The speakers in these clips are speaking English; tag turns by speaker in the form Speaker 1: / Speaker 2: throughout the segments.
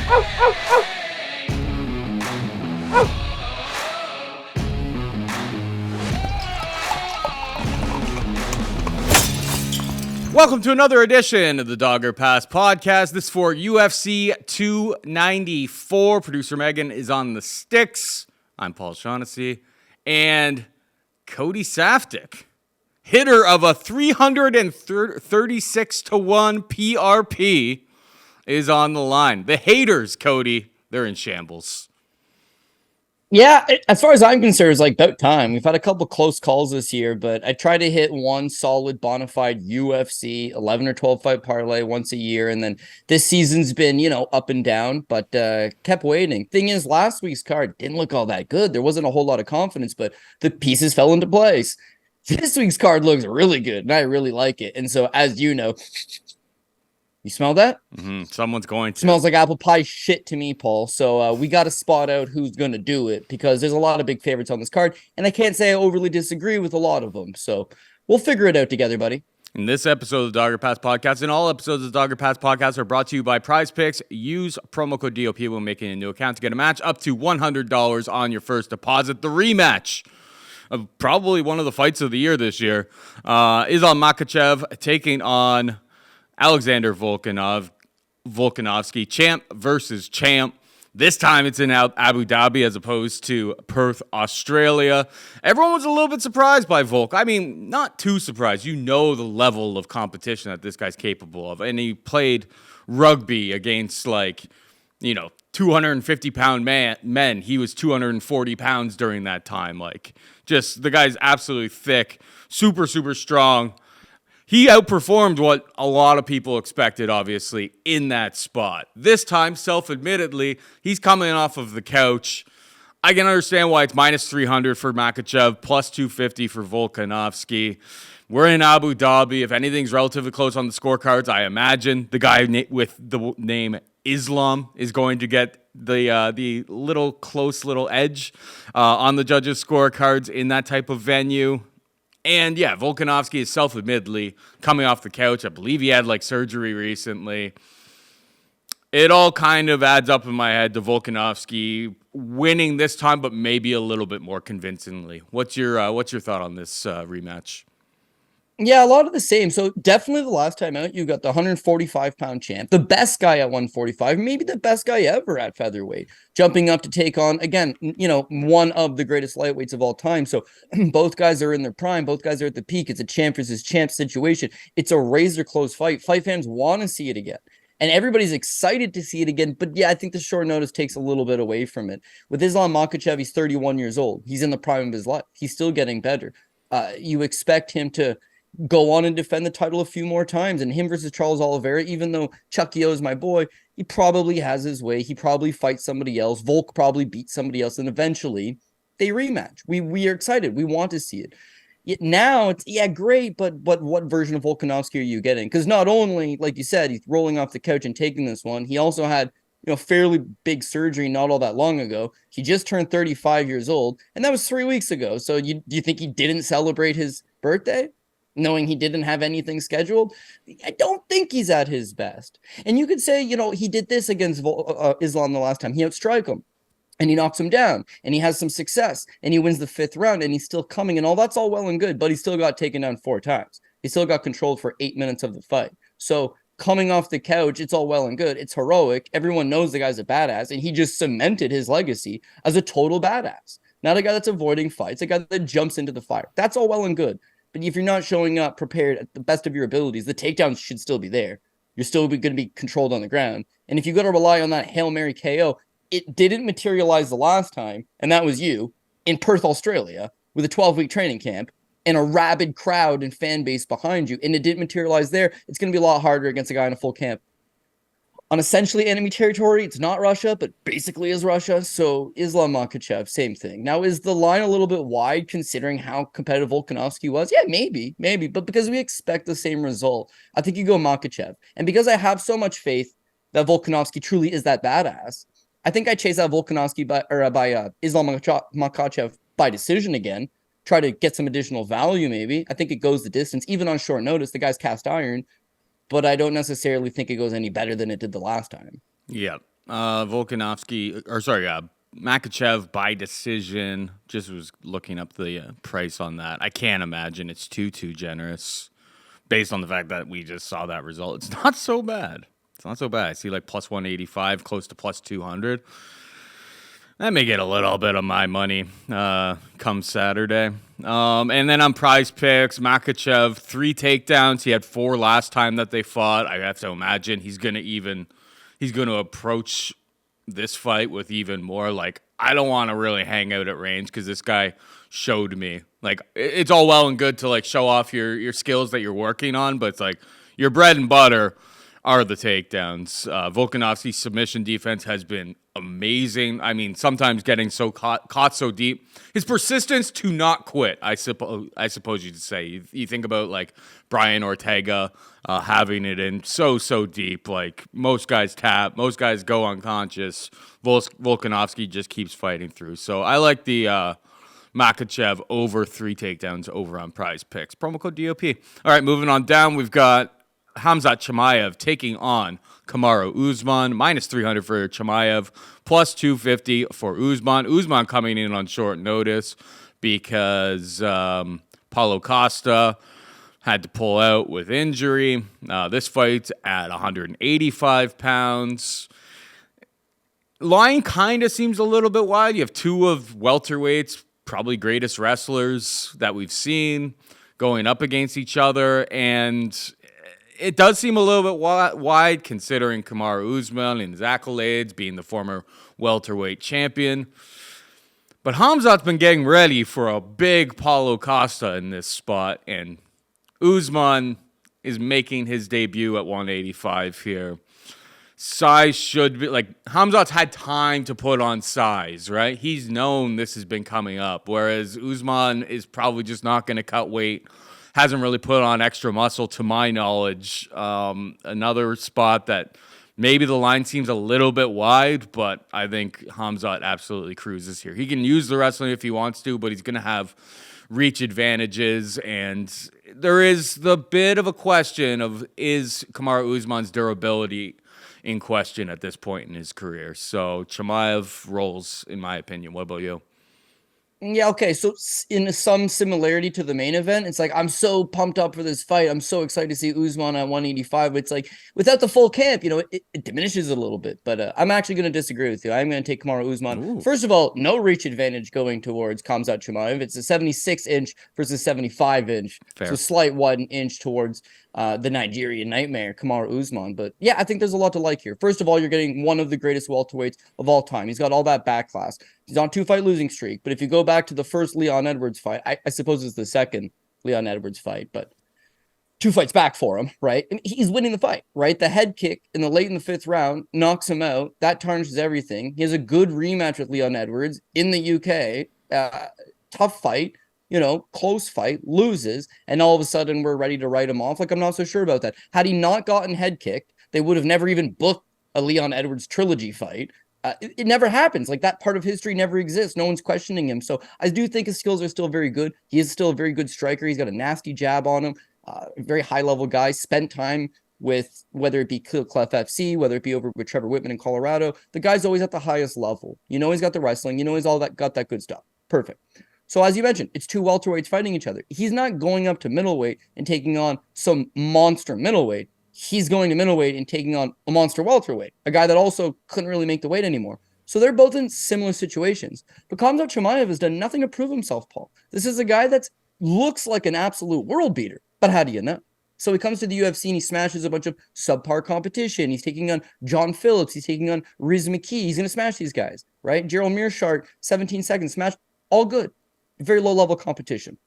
Speaker 1: Welcome to another edition of the Dogger Pass podcast. This is for UFC 294. Producer Megan is on the sticks. I'm Paul Shaughnessy. And Cody Saftic, hitter of a 336-1 PRP, is on the line. The haters, Cody, they're in shambles.
Speaker 2: Yeah, as far as I'm concerned, it's like about time. We've had a couple close calls this year, but I try to hit one solid bona fide UFC 11 or 12 fight parlay once a year. And then this season's been, up and down, but kept waiting. Thing is, last week's card didn't look all that good. There wasn't a whole lot of confidence, but the pieces fell into place. This week's card looks really good, and I really like it. And so, as you know, you smell that?
Speaker 1: Mm-hmm. Someone's going to.
Speaker 2: Smells like apple pie shit to me, Paul. So we got to spot out who's going to do it because there's a lot of big favorites on this card. And I can't say I overly disagree with a lot of them. So we'll figure it out together, buddy.
Speaker 1: In this episode of the Dogger Pass Podcast, and all episodes of the Dogger Pass Podcast are brought to you by Prize Picks. Use promo code DOP when making a new account to get a match up to $100 on your first deposit. The rematch of probably one of the fights of the year this year is on Makhachev taking on Alexander Volkanovski, champ versus champ. This time it's in Abu Dhabi as opposed to Perth, Australia. Everyone was a little bit surprised by Volk. I mean, not too surprised. You know the level of competition that this guy's capable of. And he played rugby against 250-pound men. He was 240 pounds during that time. Just the guy's absolutely thick, super, super strong. He outperformed what a lot of people expected, obviously, in that spot. This time, self-admittedly, he's coming off of the couch. I can understand why it's minus 300 for Makhachev, plus 250 for Volkanovski. We're in Abu Dhabi. If anything's relatively close on the scorecards, I imagine the guy with the name Islam is going to get the close little edge on the judges' scorecards in that type of venue. And yeah, Volkanovski is self-admittedly coming off the couch. I believe he had surgery recently. It all kind of adds up in my head to Volkanovski winning this time, but maybe a little bit more convincingly. What's your thought on this rematch?
Speaker 2: Yeah, a lot of the same. So definitely the last time out, you got the 145-pound champ, the best guy at 145, maybe the best guy ever at featherweight, jumping up to take on, again, one of the greatest lightweights of all time. So both guys are in their prime. Both guys are at the peak. It's a champ versus champ situation. It's a razor-close fight. Fight fans want to see it again. And everybody's excited to see it again. But yeah, I think the short notice takes a little bit away from it. With Islam Makhachev, he's 31 years old. He's in the prime of his life. He's still getting better. You expect him to go on and defend the title a few more times. And him versus Charles Oliveira, even though Chucky O is my boy, he probably has his way. He probably fights somebody else. Volk probably beats somebody else. And eventually they rematch. We are excited. We want to see it. Yet now it's, great. But what version of Volkanovski are you getting? Because not only, like you said, he's rolling off the couch and taking this one, he also had fairly big surgery not all that long ago. He just turned 35 years old. And that was 3 weeks ago. So do you think he didn't celebrate his birthday, knowing he didn't have anything scheduled? I don't think he's at his best. And you could say, he did this against Islam the last time. He outstrike him, and he knocks him down, and he has some success, and he wins the 5th round, and he's still coming, and all that's all well and good, but he still got taken down 4 times. He still got controlled for 8 minutes of the fight. So coming off the couch, it's all well and good. It's heroic. Everyone knows the guy's a badass, and he just cemented his legacy as a total badass. Not a guy that's avoiding fights, a guy that jumps into the fire. That's all well and good. But if you're not showing up prepared at the best of your abilities, the takedowns should still be there. You're still going to be controlled on the ground. And if you got to rely on that Hail Mary KO, it didn't materialize the last time, and that was you, in Perth, Australia, with a 12-week training camp and a rabid crowd and fan base behind you, and it didn't materialize there. It's going to be a lot harder against a guy in a full camp on essentially enemy territory. It's not Russia, but basically is Russia. So Islam Makhachev, same thing. Now, is the line a little bit wide considering how competitive Volkanovski was? Yeah, maybe. But because we expect the same result, I think you go Makhachev. And because I have so much faith that Volkanovski truly is that badass, I think I chase out Volkanovski by Islam Makhachev by decision again. Try to get some additional value, maybe. I think it goes the distance, even on short notice. The guy's cast iron. But I don't necessarily think it goes any better than it did the last time.
Speaker 1: Yeah. Makhachev by decision. Just was looking up the price on that. I can't imagine it's too generous based on the fact that we just saw that result. It's not so bad. I see like plus 185, close to plus 200. That may get a little bit of my money come Saturday. And then on Prize Picks, Makhachev, 3 takedowns. He had 4 last time that they fought. I have to imagine he's going to approach this fight with even more. Like, I don't want to really hang out at range because this guy showed me. Like, it's all well and good to like show off your skills that you're working on, but it's like your bread and butter are the takedowns. Volkanovski's submission defense has been amazing. I mean, sometimes getting so caught so deep. His persistence to not quit, I suppose you'd say. You think about like Brian Ortega having it in so deep. Like most guys tap, most guys go unconscious. Volkanovski just keeps fighting through. So I like the Makhachev over 3 takedowns over on Prize Picks. Promo code DOP. All right, moving on down, we've got Khamzat Chimaev taking on Kamaru Usman, minus 300 for Chimaev, plus 250 for Usman. Usman coming in on short notice because Paulo Costa had to pull out with injury. This fight's at 185 pounds. Line kind of seems a little bit wide. You have 2 of welterweights, probably greatest wrestlers that we've seen, going up against each other, and it does seem a little bit wide considering Kamaru Usman and his accolades, being the former welterweight champion. But Khamzat's been getting ready for a big Paulo Costa in this spot, and Usman is making his debut at 185 here. Size should be, like, Khamzat's had time to put on size, right? He's known this has been coming up, whereas Usman is probably just not going to cut weight. Hasn't really put on extra muscle to my knowledge. Another spot that maybe the line seems a little bit wide, but I think Khamzat absolutely cruises here. He can use the wrestling if he wants to, but he's going to have reach advantages, and there is the bit of a question of, is Kamaru Usman's durability in question at this point in his career? So Chimaev rolls, in my opinion. What about you?
Speaker 2: Yeah, okay. So in some similarity to the main event, it's like I'm so pumped up for this fight. I'm so excited to see Usman at 185. But it's like without the full camp, it diminishes a little bit. But I'm actually going to disagree with you. I'm going to take Kamaru Usman. Ooh. First of all, no reach advantage going towards Khamzat Chimaev. It's a 76-inch versus 75-inch. Fair. So slight 1 inch towards the Nigerian nightmare, Kamaru Usman. But yeah, I think there's a lot to like here. First of all, you're getting one of the greatest welterweights of all time. He's got all that back class. He's on 2-fight losing streak. But if you go back to the first Leon Edwards fight, I suppose it's the second Leon Edwards fight, but 2 fights back for him, right? And he's winning the fight, right? The head kick in the 5th round knocks him out. That tarnishes everything. He has a good rematch with Leon Edwards in the UK. Tough fight. Close fight, loses, and all of a sudden we're ready to write him off. Like, I'm not so sure about that. Had he not gotten head kicked, they would have never even booked a Leon Edwards trilogy fight. It never happens. Like, that part of history never exists. No one's questioning him. So I do think his skills are still very good. He is still a very good striker. He's got a nasty jab on him. Very high-level guy. Spent time with, whether it be Clef FC, whether it be over with Trevor Whitman in Colorado. The guy's always at the highest level. He's got the wrestling. He's got that good stuff. Perfect. So as you mentioned, it's 2 welterweights fighting each other. He's not going up to middleweight and taking on some monster middleweight. He's going to middleweight and taking on a monster welterweight, a guy that also couldn't really make the weight anymore. So they're both in similar situations. But Khamzat Chimaev has done nothing to prove himself, Paul. This is a guy that looks like an absolute world beater. But how do you know? So he comes to the UFC and he smashes a bunch of subpar competition. He's taking on John Phillips. He's taking on Riz McKee. He's going to smash these guys, right? Gerald Mearshart, 17 seconds, smash. All good. Very low-level competition.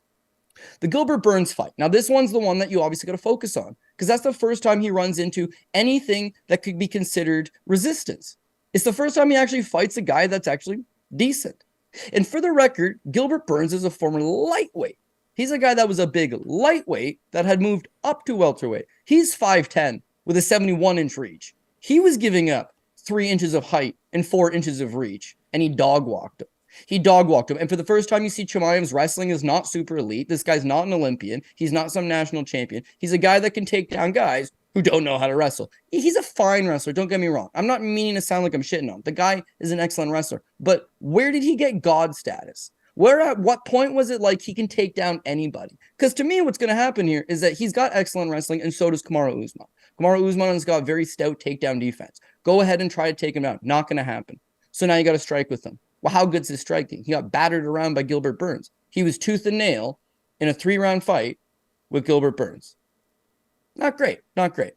Speaker 2: The Gilbert Burns fight. Now, this one's the one that you obviously got to focus on because that's the first time he runs into anything that could be considered resistance. It's the first time he actually fights a guy that's actually decent. And for the record, Gilbert Burns is a former lightweight. He's a guy that was a big lightweight that had moved up to welterweight. He's 5'10" with a 71-inch reach. He was giving up 3 inches of height and 4 inches of reach, and he dog-walked him. And for the first time, you see Chimaev's wrestling is not super elite. This guy's not an Olympian. He's not some national champion. He's a guy that can take down guys who don't know how to wrestle. He's a fine wrestler. Don't get me wrong. I'm not meaning to sound like I'm shitting on him. The guy is an excellent wrestler. But where did he get God status? Where at what point was it like he can take down anybody? Because to me, what's going to happen here is that he's got excellent wrestling, and so does Kamaru Usman. Kamaru Usman has got very stout takedown defense. Go ahead and try to take him down. Not going to happen. So now you got to strike with him. Well, how good's his striking? He got battered around by Gilbert Burns. He was tooth and nail in a 3-round fight with Gilbert Burns. Not great. Not great.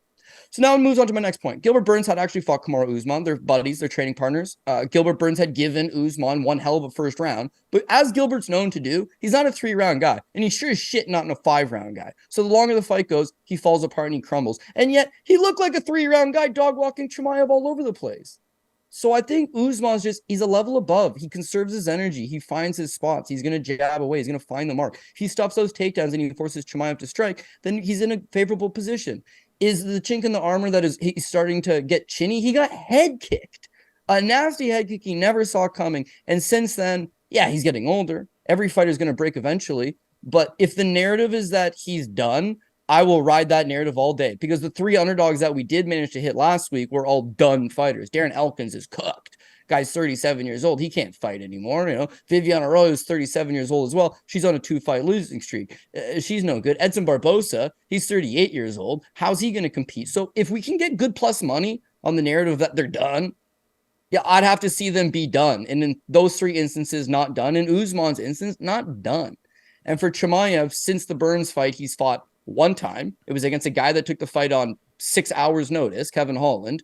Speaker 2: So now it moves on to my next point. Gilbert Burns had actually fought Kamaru Usman. They're buddies. They're training partners. Gilbert Burns had given Usman one hell of a first round. But as Gilbert's known to do, he's not a 3-round guy. And he's sure as shit not in a 5-round guy. So the longer the fight goes, he falls apart and he crumbles. And yet, he looked like a 3-round guy dog-walking Chimaev all over the place. So I think Usman's he's a level above. He conserves his energy. He finds his spots. He's going to jab away. He's going to find the mark. If he stops those takedowns and he forces Chimaev to strike, then he's in a favorable position. Is the chink in the armor that he's starting to get chinny? He got head kicked. A nasty head kick he never saw coming. And since then, yeah, he's getting older. Every fighter is going to break eventually. But if the narrative is that he's done, I will ride that narrative all day, because the 3 underdogs that we did manage to hit last week were all done fighters. Darren Elkins is cooked. Guy's 37 years old. He can't fight anymore. You know, Viviane Arroyo is 37 years old as well. She's on a 2-fight losing streak. She's no good. Edson Barbosa, he's 38 years old. How's he going to compete? So if we can get good plus money on the narrative that they're done, yeah, I'd have to see them be done. And in those 3 instances, not done. In Usman's instance, not done. And for Chimaev, since the Burns fight, he's fought one time. It was against a guy that took the fight on 6 hours notice, Kevin Holland.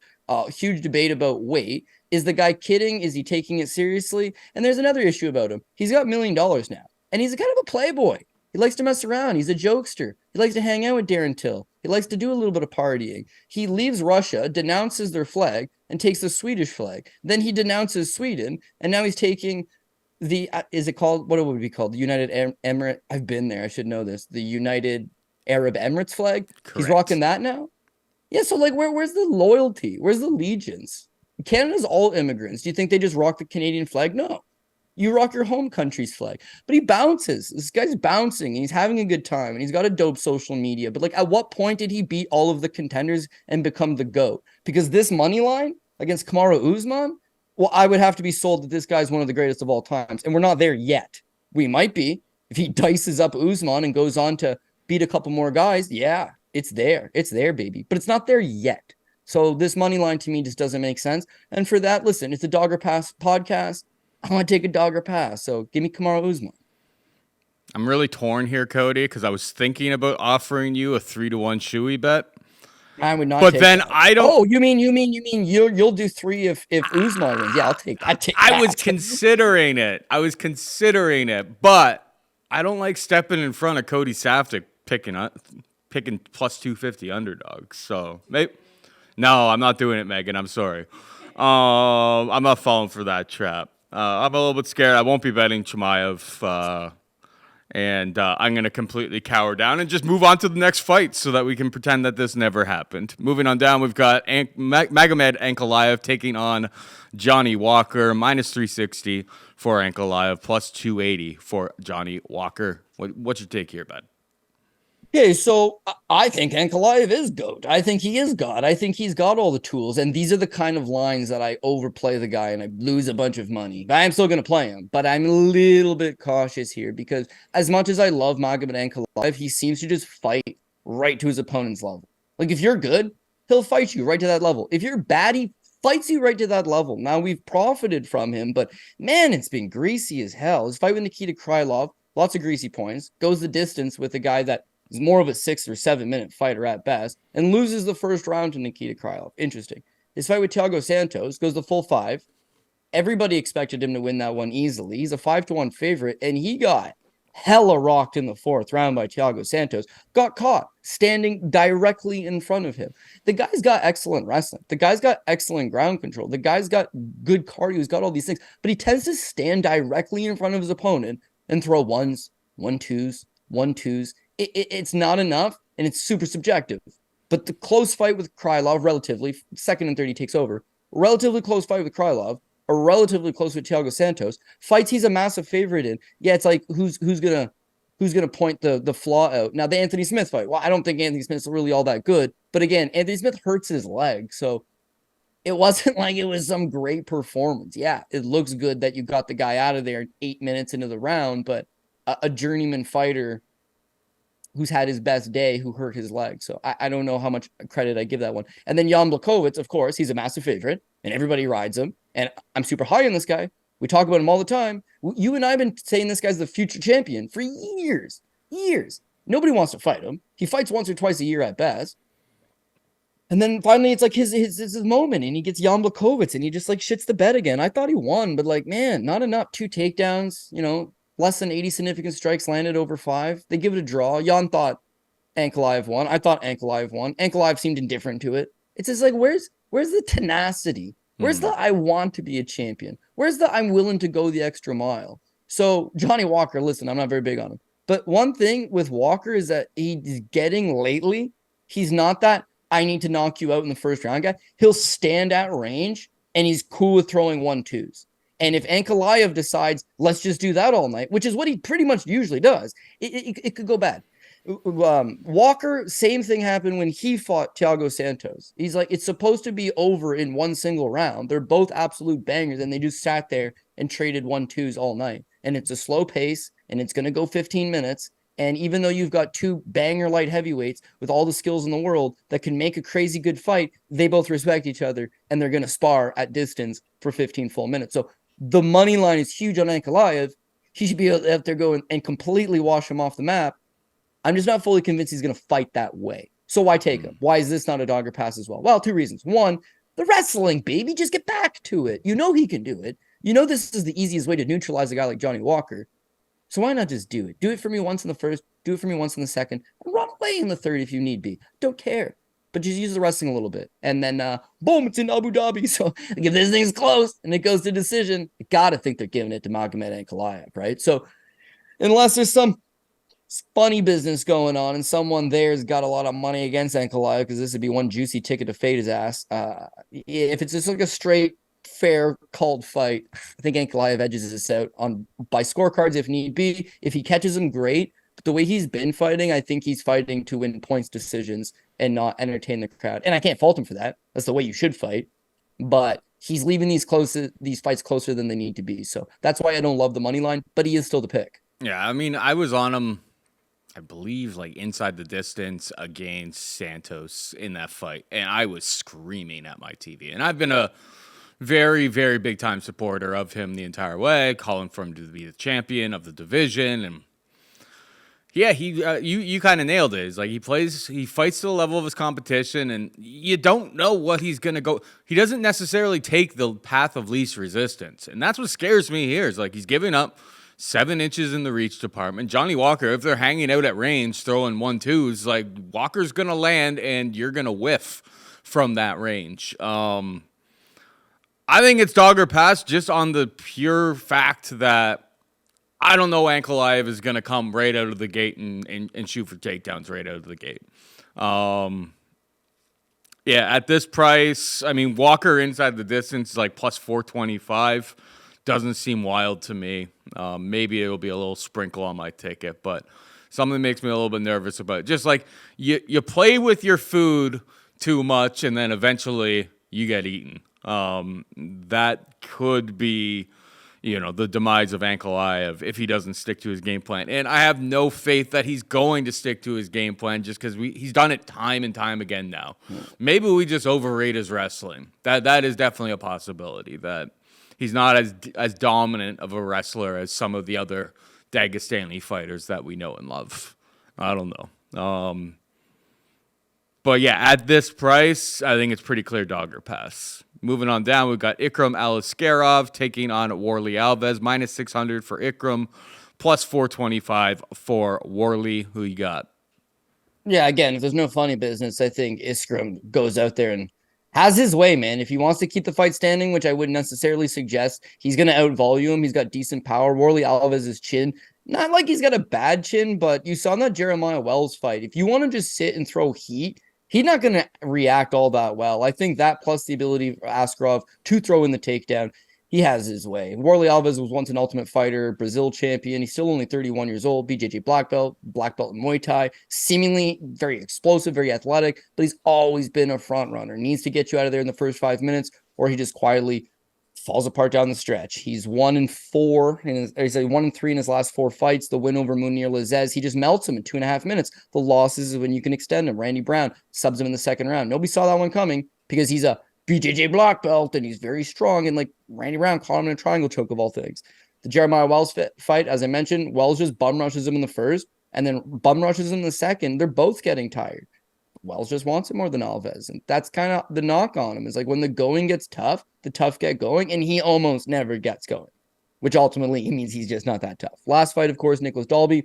Speaker 2: Huge debate about weight. Is the guy kidding? Is he taking it seriously? And there's another issue about him. He's got $1 million now, and he's kind of a playboy. He likes to mess around. He's a jokester. He likes to hang out with Darren Till. He likes to do a little bit of partying. He leaves Russia, denounces their flag, and takes the Swedish flag. Then he denounces Sweden, and now he's taking the, is it called, what would it be called? The United Emirate, I've been there, I should know this. The United Arab Emirates flag. Correct. He's rocking that now. Yeah, so like where's the loyalty? Where's the allegiance? Canada's all immigrants. Do you think they just rock the Canadian flag? No. You rock your home country's flag. But he bounces. This guy's bouncing and he's having a good time and he's got a dope social media. But like, at what point did he beat all of the contenders and become the GOAT? Because this money line against Kamaru Usman, well, I would have to be sold that this guy's one of the greatest of all times. And we're not there yet. We might be. If he dices up Usman and goes on to beat a couple more guys, yeah, it's there. It's there, baby. But it's not there yet. So this money line to me just doesn't make sense. And for that, listen, it's a Dogger Pass podcast. I want to take a Dogger Pass. So give me Kamaru Usman.
Speaker 1: I'm really torn here, Cody, because I was thinking about offering you a 3-1 shoey bet.
Speaker 2: I would not.
Speaker 1: But then that. I don't.
Speaker 2: Oh, you mean you'll do 3 if Usman wins? Yeah, I'll take.
Speaker 1: I was considering it. But I don't like stepping in front of Cody Saftic picking plus 250 underdogs. So maybe. No, I'm not doing it, Megan. I'm sorry. I'm not falling for that trap. I'm a little bit scared. I won't be betting Chimaev, and I'm going to completely cower down and just move on to the next fight so that we can pretend that this never happened. Moving on down, we've got Magomed Ankalaev taking on Johnny Walker, minus 360 for Ankalaev, plus 280 for Johnny Walker. What's your take here, bud?
Speaker 2: Okay, so I think Ankalaev is GOAT. I think he is God. I think he's got all the tools. And these are the kind of lines that I overplay the guy and I lose a bunch of money. But I'm still going to play him. But I'm a little bit cautious here because as much as I love Magomed Ankalaev, he seems to just fight right to his opponent's level. Like if you're good, he'll fight you right to that level. If you're bad, he fights you right to that level. Now we've profited from him, but man, it's been greasy as hell. His fight with Nikita Krylov, lots of greasy points, goes the distance with a guy that is more of a 6 or 7 minute fighter at best, and loses the first round to Nikita Krylov. Interesting. His fight with Thiago Santos goes the full 5. Everybody expected him to win that one easily. He's a 5-1 favorite, and he got hella rocked in the 4th round by Thiago Santos. Got caught standing directly in front of him. The guy's got excellent wrestling. The guy's got excellent ground control. The guy's got good cardio. He's got all these things, but he tends to stand directly in front of his opponent and throw 1s, 1-2s, 1-2s. It's not enough, and it's super subjective. But the close fight with Krylov, relatively, 2nd and 30 takes over, relatively close fight with Krylov, a relatively close with Thiago Santos, fights he's a massive favorite in. Yeah, it's like, who's gonna point the flaw out? Now, the Anthony Smith fight, well, I don't think Anthony Smith's really all that good, But again, Anthony Smith hurts his leg. So it wasn't like it was some great performance. Yeah, it looks good that you got the guy out of there 8 minutes into the round, but a journeyman fighter who's had his best day who hurt his leg. So I don't know how much credit I give that one. And then Jan Blachowicz, of course, he's a massive favorite and everybody rides him. And I'm super high on this guy. We talk about him all the time. You and I have been saying this guy's the future champion for years. Nobody wants to fight him. He fights once or twice a year at best. And then finally it's like his moment and he gets Jan Blachowicz and he just like shits the bed again. I thought he won, but like, man, not enough. 2 takedowns, less than 80 significant strikes landed over 5. They give it a draw. Jan thought Ankalaev won. I thought Ankalaev won. Ankalaev seemed indifferent to it. It's just like, where's the tenacity? Where's the I want to be a champion? Where's the I'm willing to go the extra mile? So Johnny Walker, listen, I'm not very big on him. But one thing with Walker is that he's getting lately, he's not that I need to knock you out in the first round guy. He'll stand at range and he's cool with throwing 1-2s. And if Ankalaev decides, let's just do that all night, which is what he pretty much usually does, it could go bad. Walker, same thing happened when he fought Thiago Santos. He's like, it's supposed to be over in one single round. They're both absolute bangers, and they just sat there and traded 1-2s all night. And it's a slow pace, and it's going to go 15 minutes. And even though you've got 2 banger light heavyweights with all the skills in the world that can make a crazy good fight, they both respect each other, and they're going to spar at distance for 15 full minutes. So the money line is huge on Ankalaev. He should be out there going and completely wash him off the map. I'm just not fully convinced he's going to fight that way. So why take him? Why is this not a dogger pass as well? Well, 2 reasons. One, the wrestling, baby. Just get back to it. He can do it. This is the easiest way to neutralize a guy like Johnny Walker. So why not just do it? Do it for me once in the first, do it for me once in the second, and run away in the third if you need be. Don't care. But just use the wrestling a little bit. And then, boom, it's in Abu Dhabi. So if this thing's close and it goes to decision, you got to think they're giving it to Magomed and Ankalaev, right? So unless there's some funny business going on and someone there's got a lot of money against Ankalaev, because this would be one juicy ticket to fade his ass. If it's just like a straight, fair, called fight, I think Ankalaev edges this out by scorecards if need be. If he catches him, great. But the way he's been fighting, I think he's fighting to win points decisions and not entertain the crowd. And I can't fault him for that. That's the way you should fight. But he's leaving these fights closer than they need to be. So that's why I don't love the money line, but he is still the pick.
Speaker 1: Yeah, I mean, I was on him, I believe, like inside the distance against Santos in that fight, and I was screaming at my TV. And I've been a very, very big time supporter of him the entire way, calling for him to be the champion of the division. And yeah, you kind of nailed it. It's like he fights to the level of his competition, and you don't know what he's gonna go. He doesn't necessarily take the path of least resistance, and that's what scares me here. Is like he's giving up 7 inches in the reach department. Johnny Walker, if they're hanging out at range, throwing 1-2s, like Walker's gonna land, and you're gonna whiff from that range. I think it's dogger pass just on the pure fact that I don't know Ankalaev is going to come right out of the gate and shoot for takedowns right out of the gate. Yeah, at this price, I mean, Walker inside the distance is like plus 425. Doesn't seem wild to me. Maybe it'll be a little sprinkle on my ticket, but something makes me a little bit nervous about it. Just like you play with your food too much and then eventually you get eaten. That could be, the demise of Ankalaev if he doesn't stick to his game plan. And I have no faith that he's going to stick to his game plan just because he's done it time and time again now. Maybe we just overrate his wrestling. That is definitely a possibility, that he's not as dominant of a wrestler as some of the other Dagestani fighters that we know and love. I don't know. But yeah, at this price, I think it's pretty clear dogger pass. Moving on down, we've got Ikram Aliskerov taking on Warlley Alves, minus 600 for Ikram, plus 425 for Warlley. Who you got?
Speaker 2: Yeah, again, if there's no funny business, I think Ikram goes out there and has his way, man. If he wants to keep the fight standing, which I wouldn't necessarily suggest, he's going to outvolume him. He's got decent power. Warlley Alves' chin, not like he's got a bad chin, but you saw in that Jeremiah Wells fight, if you want to just sit and throw heat, he's not going to react all that well. I think that plus the ability for Askarov to throw in the takedown, he has his way. Warlley Alves was once an Ultimate Fighter, Brazil champion. He's still only 31 years old, BJJ black belt in Muay Thai, seemingly very explosive, very athletic, but he's always been a front runner. Needs to get you out of there in the first 5 minutes, or he just quietly falls apart down the stretch. He's 1-4, he's 1-3 in his last 4 fights. The win over Munir Lazez, he just melts him in 2.5 minutes. The losses is when you can extend him. Randy Brown subs him in the second round. Nobody saw that one coming because he's a BJJ black belt and he's very strong. And like Randy Brown caught him in a triangle choke of all things. The Jeremiah Wells fight, as I mentioned, Wells just bum rushes him in the first and then bum rushes him in the second. They're both getting tired. Wells just wants it more than Alves. And that's kind of the knock on him, is like when the going gets tough, the tough get going, and he almost never gets going, which ultimately means he's just not that tough. Last fight, of course, Nicholas Dalby.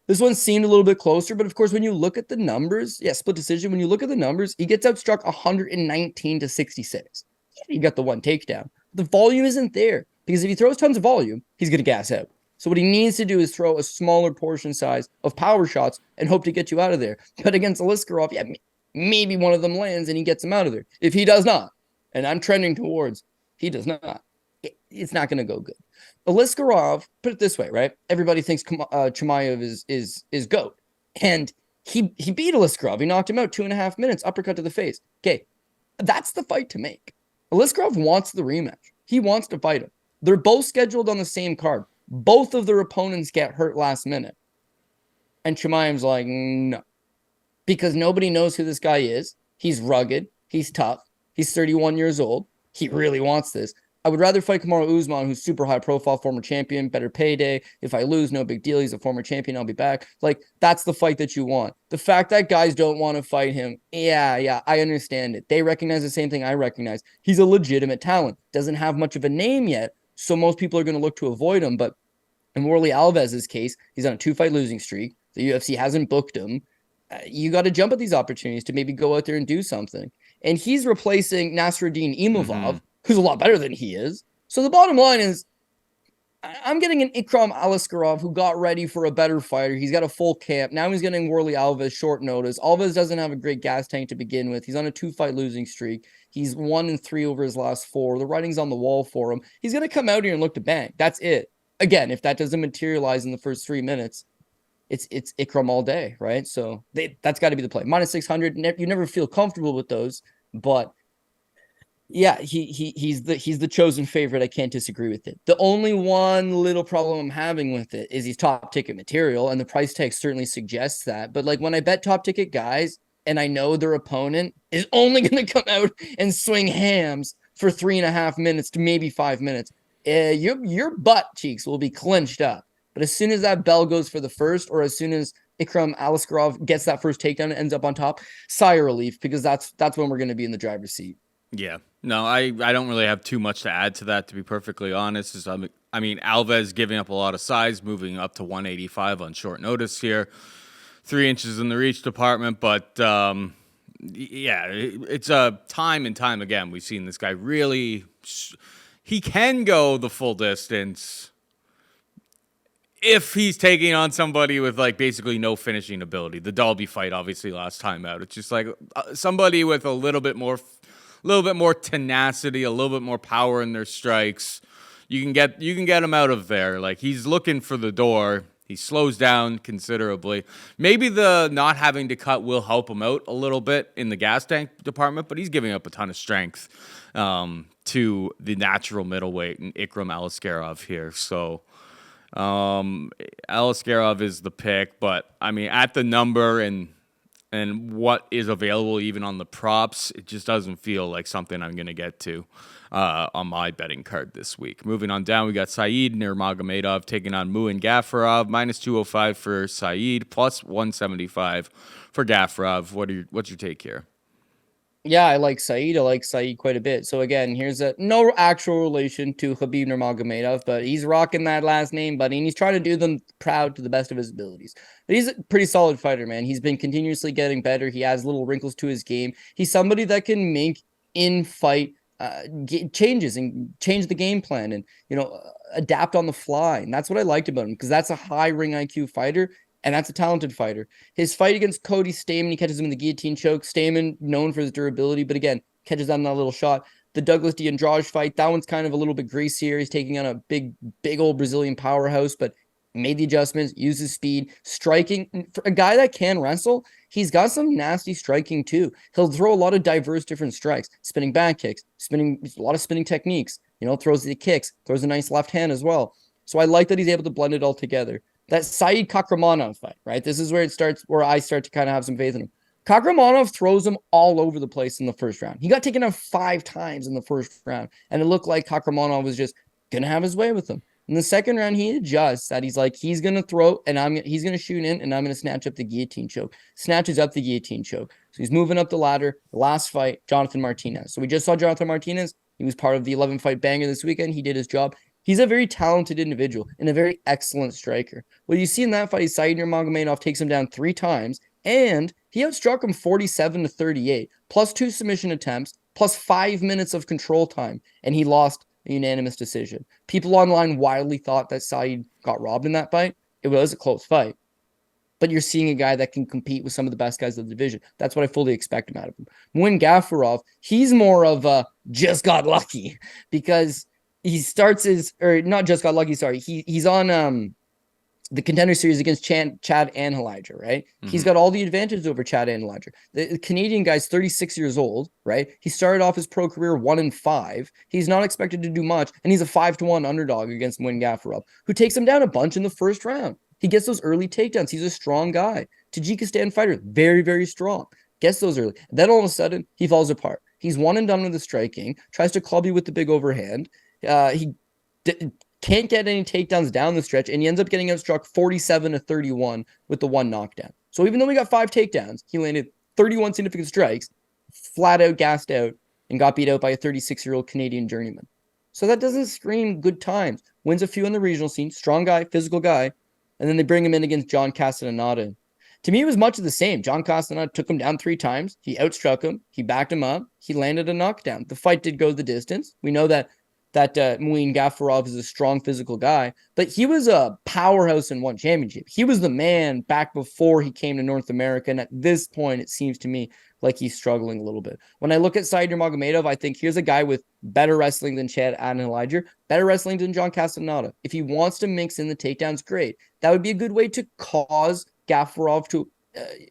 Speaker 2: This one seemed a little bit closer, but of course, when you look at the numbers, split decision. When you look at the numbers, he gets outstruck 119-66. He got the one takedown. The volume isn't there because if he throws tons of volume, he's going to gas out. So what he needs to do is throw a smaller portion size of power shots and hope to get you out of there. But against Aliskerov, maybe one of them lands and he gets him out of there. If he does not, and I'm trending towards he does not, it's not going to go good. Aliskerov, put it this way, right? Everybody thinks Chimaev is GOAT. And he beat Aliskerov. He knocked him out 2.5 minutes, uppercut to the face. Okay, that's the fight to make. Aliskerov wants the rematch. He wants to fight him. They're both scheduled on the same card. Both of their opponents get hurt last minute. And Chimaev's like, no. Because nobody knows who this guy is. He's rugged. He's tough. He's 31 years old. He really wants this. I would rather fight Kamaru Usman, who's super high profile, former champion, better payday. If I lose, no big deal. He's a former champion. I'll be back. Like, that's the fight that you want. The fact that guys don't want to fight him, I understand it. They recognize the same thing I recognize. He's a legitimate talent. Doesn't have much of a name yet, so most people are going to look to avoid him. But in Warlley Alves' case, he's on a 2-fight losing streak. The UFC hasn't booked him. You got to jump at these opportunities to maybe go out there and do something. And he's replacing Nasruddin Imavov, who's a lot better than he is. So the bottom line is, I'm getting an Ikram Aliskerov who got ready for a better fighter. He's got a full camp. Now he's getting Warlley Alves short notice. Alves doesn't have a great gas tank to begin with. He's on a 2-fight losing streak. He's 1-3 over his last 4. The writing's on the wall for him. He's going to come out here and look to bang. That's it. Again, if that doesn't materialize in the first 3 minutes, it's Ikram all day, right? So that's got to be the play. Minus 600. You never feel comfortable with those, but yeah, he's the chosen favorite. I can't disagree with it. The only one little problem I'm having with it is he's top ticket material, and the price tag certainly suggests that. But like when I bet top ticket guys, and I know their opponent is only going to come out and swing hams for 3.5 minutes to maybe 5 minutes, your butt cheeks will be clenched up. But as soon as that bell goes for the first, or as soon as Ikram Aliskerov gets that first takedown and ends up on top, sigh of relief, because that's when we're going to be in the driver's seat.
Speaker 1: Yeah. No, I don't really have too much to add to that, to be perfectly honest. Alves giving up a lot of size, moving up to 185 on short notice here. 3 inches in the reach department, but it's a time and time again. We've seen this guy really, he can go the full distance if he's taking on somebody with like basically no finishing ability. The Dalby fight, obviously, last time out. It's just like somebody with a little bit more tenacity, a little bit more power in their strikes. You can get him out of there. Like, he's looking for the door. He slows down considerably. Maybe the not having to cut will help him out a little bit in the gas tank department, but he's giving up a ton of strength to the natural middleweight and Ikram Aliskerov here. So Aliskerov is the pick, but I mean, at the number and what is available even on the props, it just doesn't feel like something I'm going to get to on my betting card this week. Moving on down, we got Saeed Nurmagomedov taking on Muin Gafurov. Minus 205 for Saeed, plus 175 for Gafurov. What's your take here?
Speaker 2: Yeah, I like Saeed. I like Saeed quite a bit. So again, here's no actual relation to Khabib Nurmagomedov, but he's rocking that last name, buddy, and he's trying to do them proud to the best of his abilities. But he's a pretty solid fighter, man. He's been continuously getting better. He has little wrinkles to his game. He's somebody that can make in-fight changes and change the game plan and, adapt on the fly. And that's what I liked about him, because that's a high ring IQ fighter. And that's a talented fighter. His fight against Cody Stamann, he catches him in the guillotine choke. Stamann, known for his durability, but again, catches on that little shot. the Douglas D'Andrade fight. That one's kind of a little bit greasier. He's taking on a big old Brazilian powerhouse, but made the adjustments, uses speed, striking. For a guy that can wrestle, he's got some nasty striking too. He'll throw a lot of diverse different strikes, spinning back kicks, a lot of spinning techniques, throws the kicks, throws a nice left hand as well. So I like that he's able to blend it all together. That Said Kakramanov fight, right? This is where I start to kind of have some faith in him. Kakramanov throws him all over the place in the first round. He got taken out 5 times in the first round, and it looked like Kakramanov was just going to have his way with him. In the second round, he adjusts that he's going to throw, and he's going to shoot in, and I'm going to snatch up the guillotine choke. Snatches up the guillotine choke. So he's moving up the ladder. The last fight, Jonathan Martinez. So we just saw Jonathan Martinez. He was part of the 11-fight banger this weekend. He did his job. He's a very talented individual and a very excellent striker. What you see in that fight is Said Nurmagomedov takes him down 3 times, and he outstruck him 47-38, plus 2 submission attempts, plus 5 minutes of control time, and he lost a unanimous decision. People online wildly thought that Said got robbed in that fight. It was a close fight, but you're seeing a guy that can compete with some of the best guys of the division. That's what I fully expect him out of him. Muin Gafurov, he's more of a just got lucky, because he starts not just got lucky, sorry. He's on the Contender Series against Chad Anheliger, right? Mm-hmm. He's got all the advantages over Chad Anheliger. The Canadian guy's 36 years old, right? He started off his pro career 1-5. He's not expected to do much, and he's a 5-1 underdog against Muin Gafurov, who takes him down a bunch in the first round. He gets those early takedowns. He's a strong guy. Tajikistan fighter, very, very strong. Gets those early. Then all of a sudden, he falls apart. He's one and done with the striking, tries to club you with the big overhand. He can't get any takedowns down the stretch, and he ends up getting outstruck 47-31 with the 1 knockdown. So even though we got 5 takedowns, he landed 31 significant strikes, flat out gassed out, and got beat out by a 36-year-old Canadian journeyman. So that doesn't scream good times. Wins a few on the regional scene, strong guy, physical guy, and then they bring him in against John Castaneda. To me, it was much of the same. John Castaneda took him down 3 times. He outstruck him. He backed him up. He landed a knockdown. The fight did go the distance. We know that Muin Gafurov is a strong physical guy, but he was a powerhouse and won championship. He was the man back before he came to North America, and at this point, it seems to me like he's struggling a little bit. When I look at Said Nurmagomedov, I think here's a guy with better wrestling than Chad Anheliger, better wrestling than John Castaneda. If he wants to mix in the takedowns, great. That would be a good way to cause Gafurov to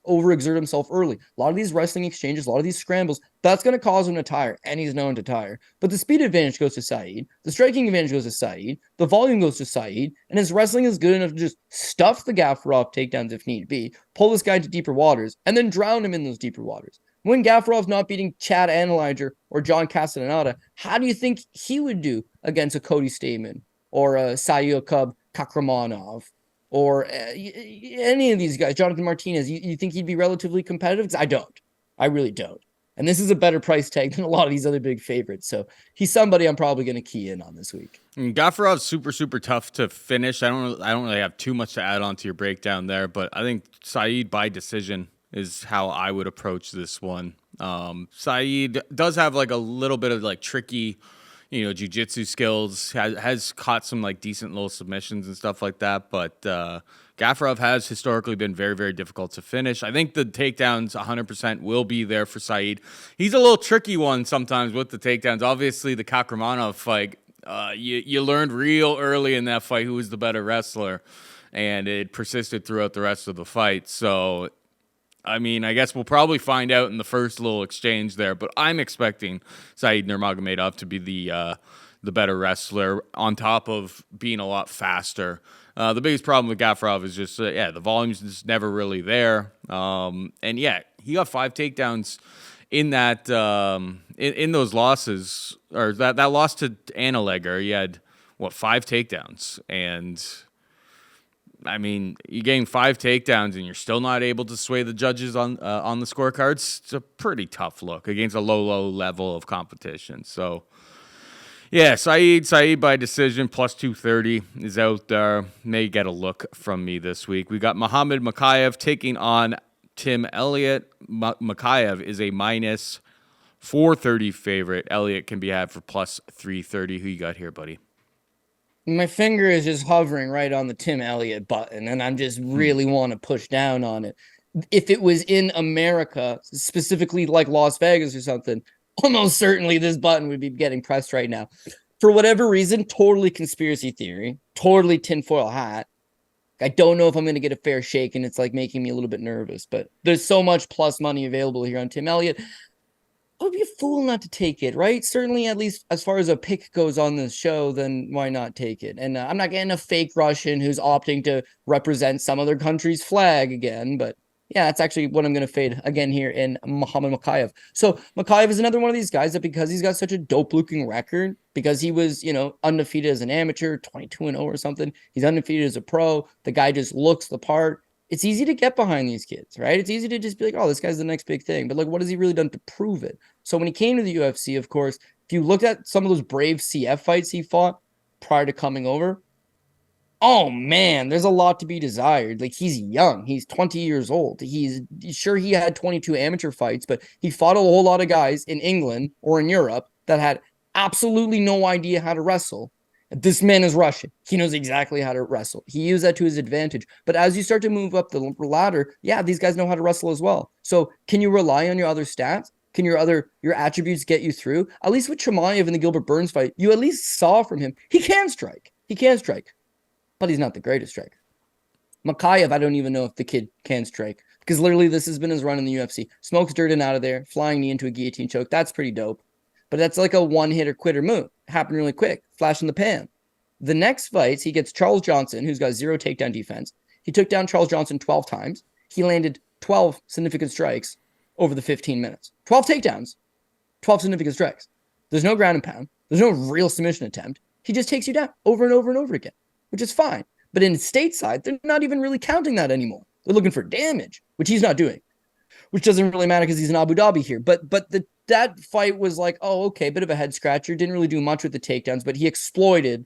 Speaker 2: overexert himself early. A lot of these wrestling exchanges, a lot of these scrambles, that's going to cause him to tire, and he's known to tire. But the speed advantage goes to Said, the striking advantage goes to Said, the volume goes to Said, and his wrestling is good enough to just stuff the Gafurov takedowns if need be, pull this guy to deeper waters, and then drown him in those deeper waters. When Gafurov's not beating Chad Anheliger or John Castaneda, how do you think he would do against a Cody Stamen or a Sayukub Kakramanov? Or any of these guys, Jonathan Martinez, you think he'd be relatively competitive? Because I don't. I really don't. And this is a better price tag than a lot of these other big favorites. So he's somebody I'm probably going to key in on this week.
Speaker 1: Gafurov's super, super tough to finish. I don't really have too much to add on to your breakdown there, but I think Said by decision is how I would approach this one. Said does have like a little bit of like tricky, jiu-jitsu skills, has caught some like decent little submissions and stuff like that. But Gafurov has historically been very, very difficult to finish. I think the takedowns 100% will be there for Said. He's a little tricky one sometimes with the takedowns. Obviously, the Kakramanov fight, you learned real early in that fight who was the better wrestler, and it persisted throughout the rest of the fight. So, I mean, I guess we'll probably find out in the first little exchange there, but I'm expecting Said Nurmagomedov to be the better wrestler on top of being a lot faster. The biggest problem with Gafurov is just, the volume's just never really there. He got 5 takedowns in that in those losses, or that loss to Anheliger. He had 5 takedowns, and I mean, you're getting 5 takedowns and you're still not able to sway the judges on the scorecards. It's a pretty tough look against a low level of competition. So, yeah, Said by decision plus 230 is out there. May get a look from me this week. We got Mohammad Mokaev taking on Tim Elliott. Mokaev is a minus 430 favorite. Elliott can be had for plus 330. Who you got here, buddy?
Speaker 2: My finger is just hovering right on the Tim Elliott button, and I'm just really want to push down on it. If it was in America, specifically like Las Vegas or something, almost certainly this button would be getting pressed right now. For whatever reason, totally conspiracy theory, totally tinfoil hat. I don't know if I'm going to get a fair shake, and it's like making me a little bit nervous, but there's so much plus money available here on Tim Elliott. I would be a fool not to take it, right? Certainly, at least as far as a pick goes on this show, then why not take it? And I'm not getting a fake Russian who's opting to represent some other country's flag again, but yeah, that's actually what I'm going to fade again here in Mohammad Mokaev. So Mokaev is another one of these guys that because he's got such a dope-looking record, because he was, undefeated as an amateur, 22-0 or something, he's undefeated as a pro, the guy just looks the part. It's easy to get behind these kids, right? It's easy to just be like, oh, this guy's the next big thing. But like, what has he really done to prove it? So when he came to the UFC, of course, if you look at some of those brave CF fights he fought prior to coming over, oh man, there's a lot to be desired. Like, he's young. He's 20 years old. He's sure he had 22 amateur fights, but he fought a whole lot of guys in England or in Europe that had absolutely no idea how to wrestle. This man is Russian. He knows exactly how to wrestle. He used that to his advantage. But as you start to move up the ladder, yeah, these guys know how to wrestle as well. So can you rely on your other stats? Can your attributes get you through? At least with Chimaev in the Gilbert Burns fight, you at least saw from him, he can strike. He can strike. But he's not the greatest striker. Mokaev, I don't even know if the kid can strike. Because literally this has been his run in the UFC. Smokes dirt and out of there, flying knee into a guillotine choke. That's pretty dope. But that's like a one-hitter quitter move. Happened really quick. Flash in the pan. The next fights, he gets Charles Johnson, who's got 0 takedown defense. He took down Charles Johnson 12 times. He landed 12 significant strikes over the 15 minutes. 12 takedowns, 12 significant strikes. There's no ground and pound. There's no real submission attempt. He just takes you down over and over and over again, which is fine. But in stateside, they're not even really counting that anymore. They're looking for damage, which he's not doing, which doesn't really matter because he's in Abu Dhabi here. But that fight was like, oh, okay, bit of a head scratcher. Didn't really do much with the takedowns, but he exploited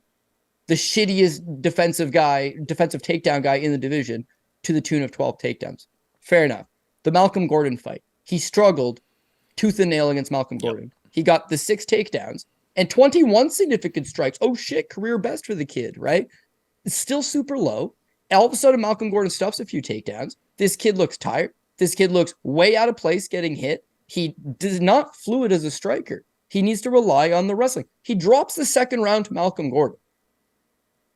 Speaker 2: the shittiest defensive takedown guy in the division to the tune of 12 takedowns. Fair enough. The Malcolm Gordon fight, he struggled tooth and nail against Malcolm Gordon. He got the 6 takedowns and 21 significant strikes. Oh shit, career best for the kid, right? It's still super low. All of a sudden, Malcolm Gordon stuffs a few takedowns. This kid looks tired. This kid looks way out of place getting hit. He does not fluid as a striker. He needs to rely on the wrestling. He drops the second round to Malcolm Gordon.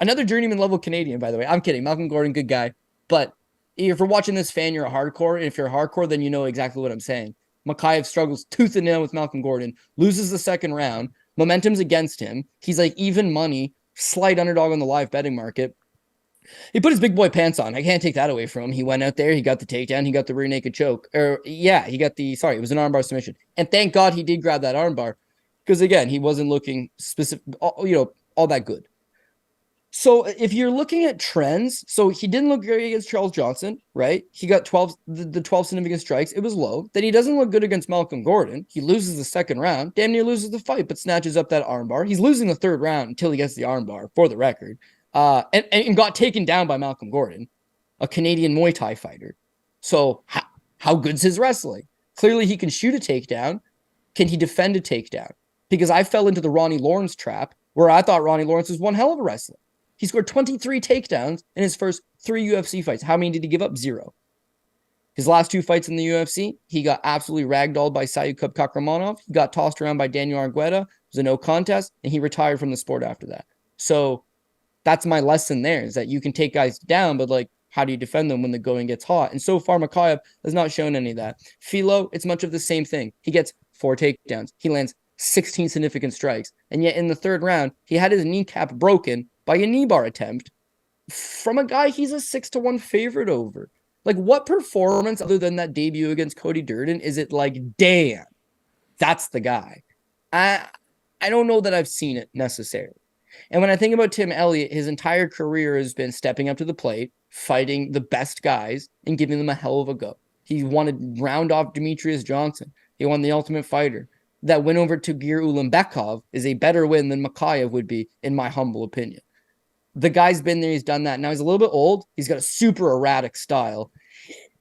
Speaker 2: Another journeyman level Canadian, by the way. I'm kidding. Malcolm Gordon, good guy. But if you're watching this fan, you're a hardcore. And if you're a hardcore, then you know exactly what I'm saying. Mokaev struggles tooth and nail with Malcolm Gordon, loses the second round. Momentum's against him. He's like even money, slight underdog on the live betting market. He put his big boy pants on. I can't take that away from him. He went out there. He got the takedown. He got the rear naked choke. It was an armbar submission. And thank God he did grab that armbar because, again, he wasn't looking specific, all that good. So if you're looking at trends, so he didn't look great against Charles Johnson, right? He got 12 significant strikes. It was low. Then he doesn't look good against Malcolm Gordon. He loses the second round. Damn near loses the fight, but snatches up that armbar. He's losing the third round until he gets the armbar, for the record. And got taken down by Malcolm Gordon, a Canadian Muay Thai fighter. So how good's his wrestling? Clearly he can shoot a takedown. Can he defend a takedown? Because I fell into the Ronnie Lawrence trap where I thought Ronnie Lawrence was one hell of a wrestler. He scored 23 takedowns in his first 3 UFC fights. How many did he give up? 0. His last 2 fights in the UFC, he got absolutely ragdolled by Sayukub Kakramanov. He got tossed around by Daniel Argueta. It was a no contest, and he retired from the sport after that. So that's my lesson there, is that you can take guys down, but like, how do you defend them when the going gets hot? And so far, Mokaev has not shown any of that. Philo, it's much of the same thing. He gets 4 takedowns. He lands 16 significant strikes. And yet in the third round, he had his kneecap broken by a knee bar attempt from a guy he's a 6-1 favorite over. Like, what performance other than that debut against Cody Durden is it like, damn, that's the guy? I don't know that I've seen it necessarily. And when I think about Tim Elliott, his entire career has been stepping up to the plate, fighting the best guys, and giving them a hell of a go. He wanted to round off Demetrius Johnson. He won the Ultimate Fighter. That win over Tagir Ulanbekov is a better win than Mokaev would be, in my humble opinion. The guy's been there. He's done that. Now he's a little bit old. He's got a super erratic style.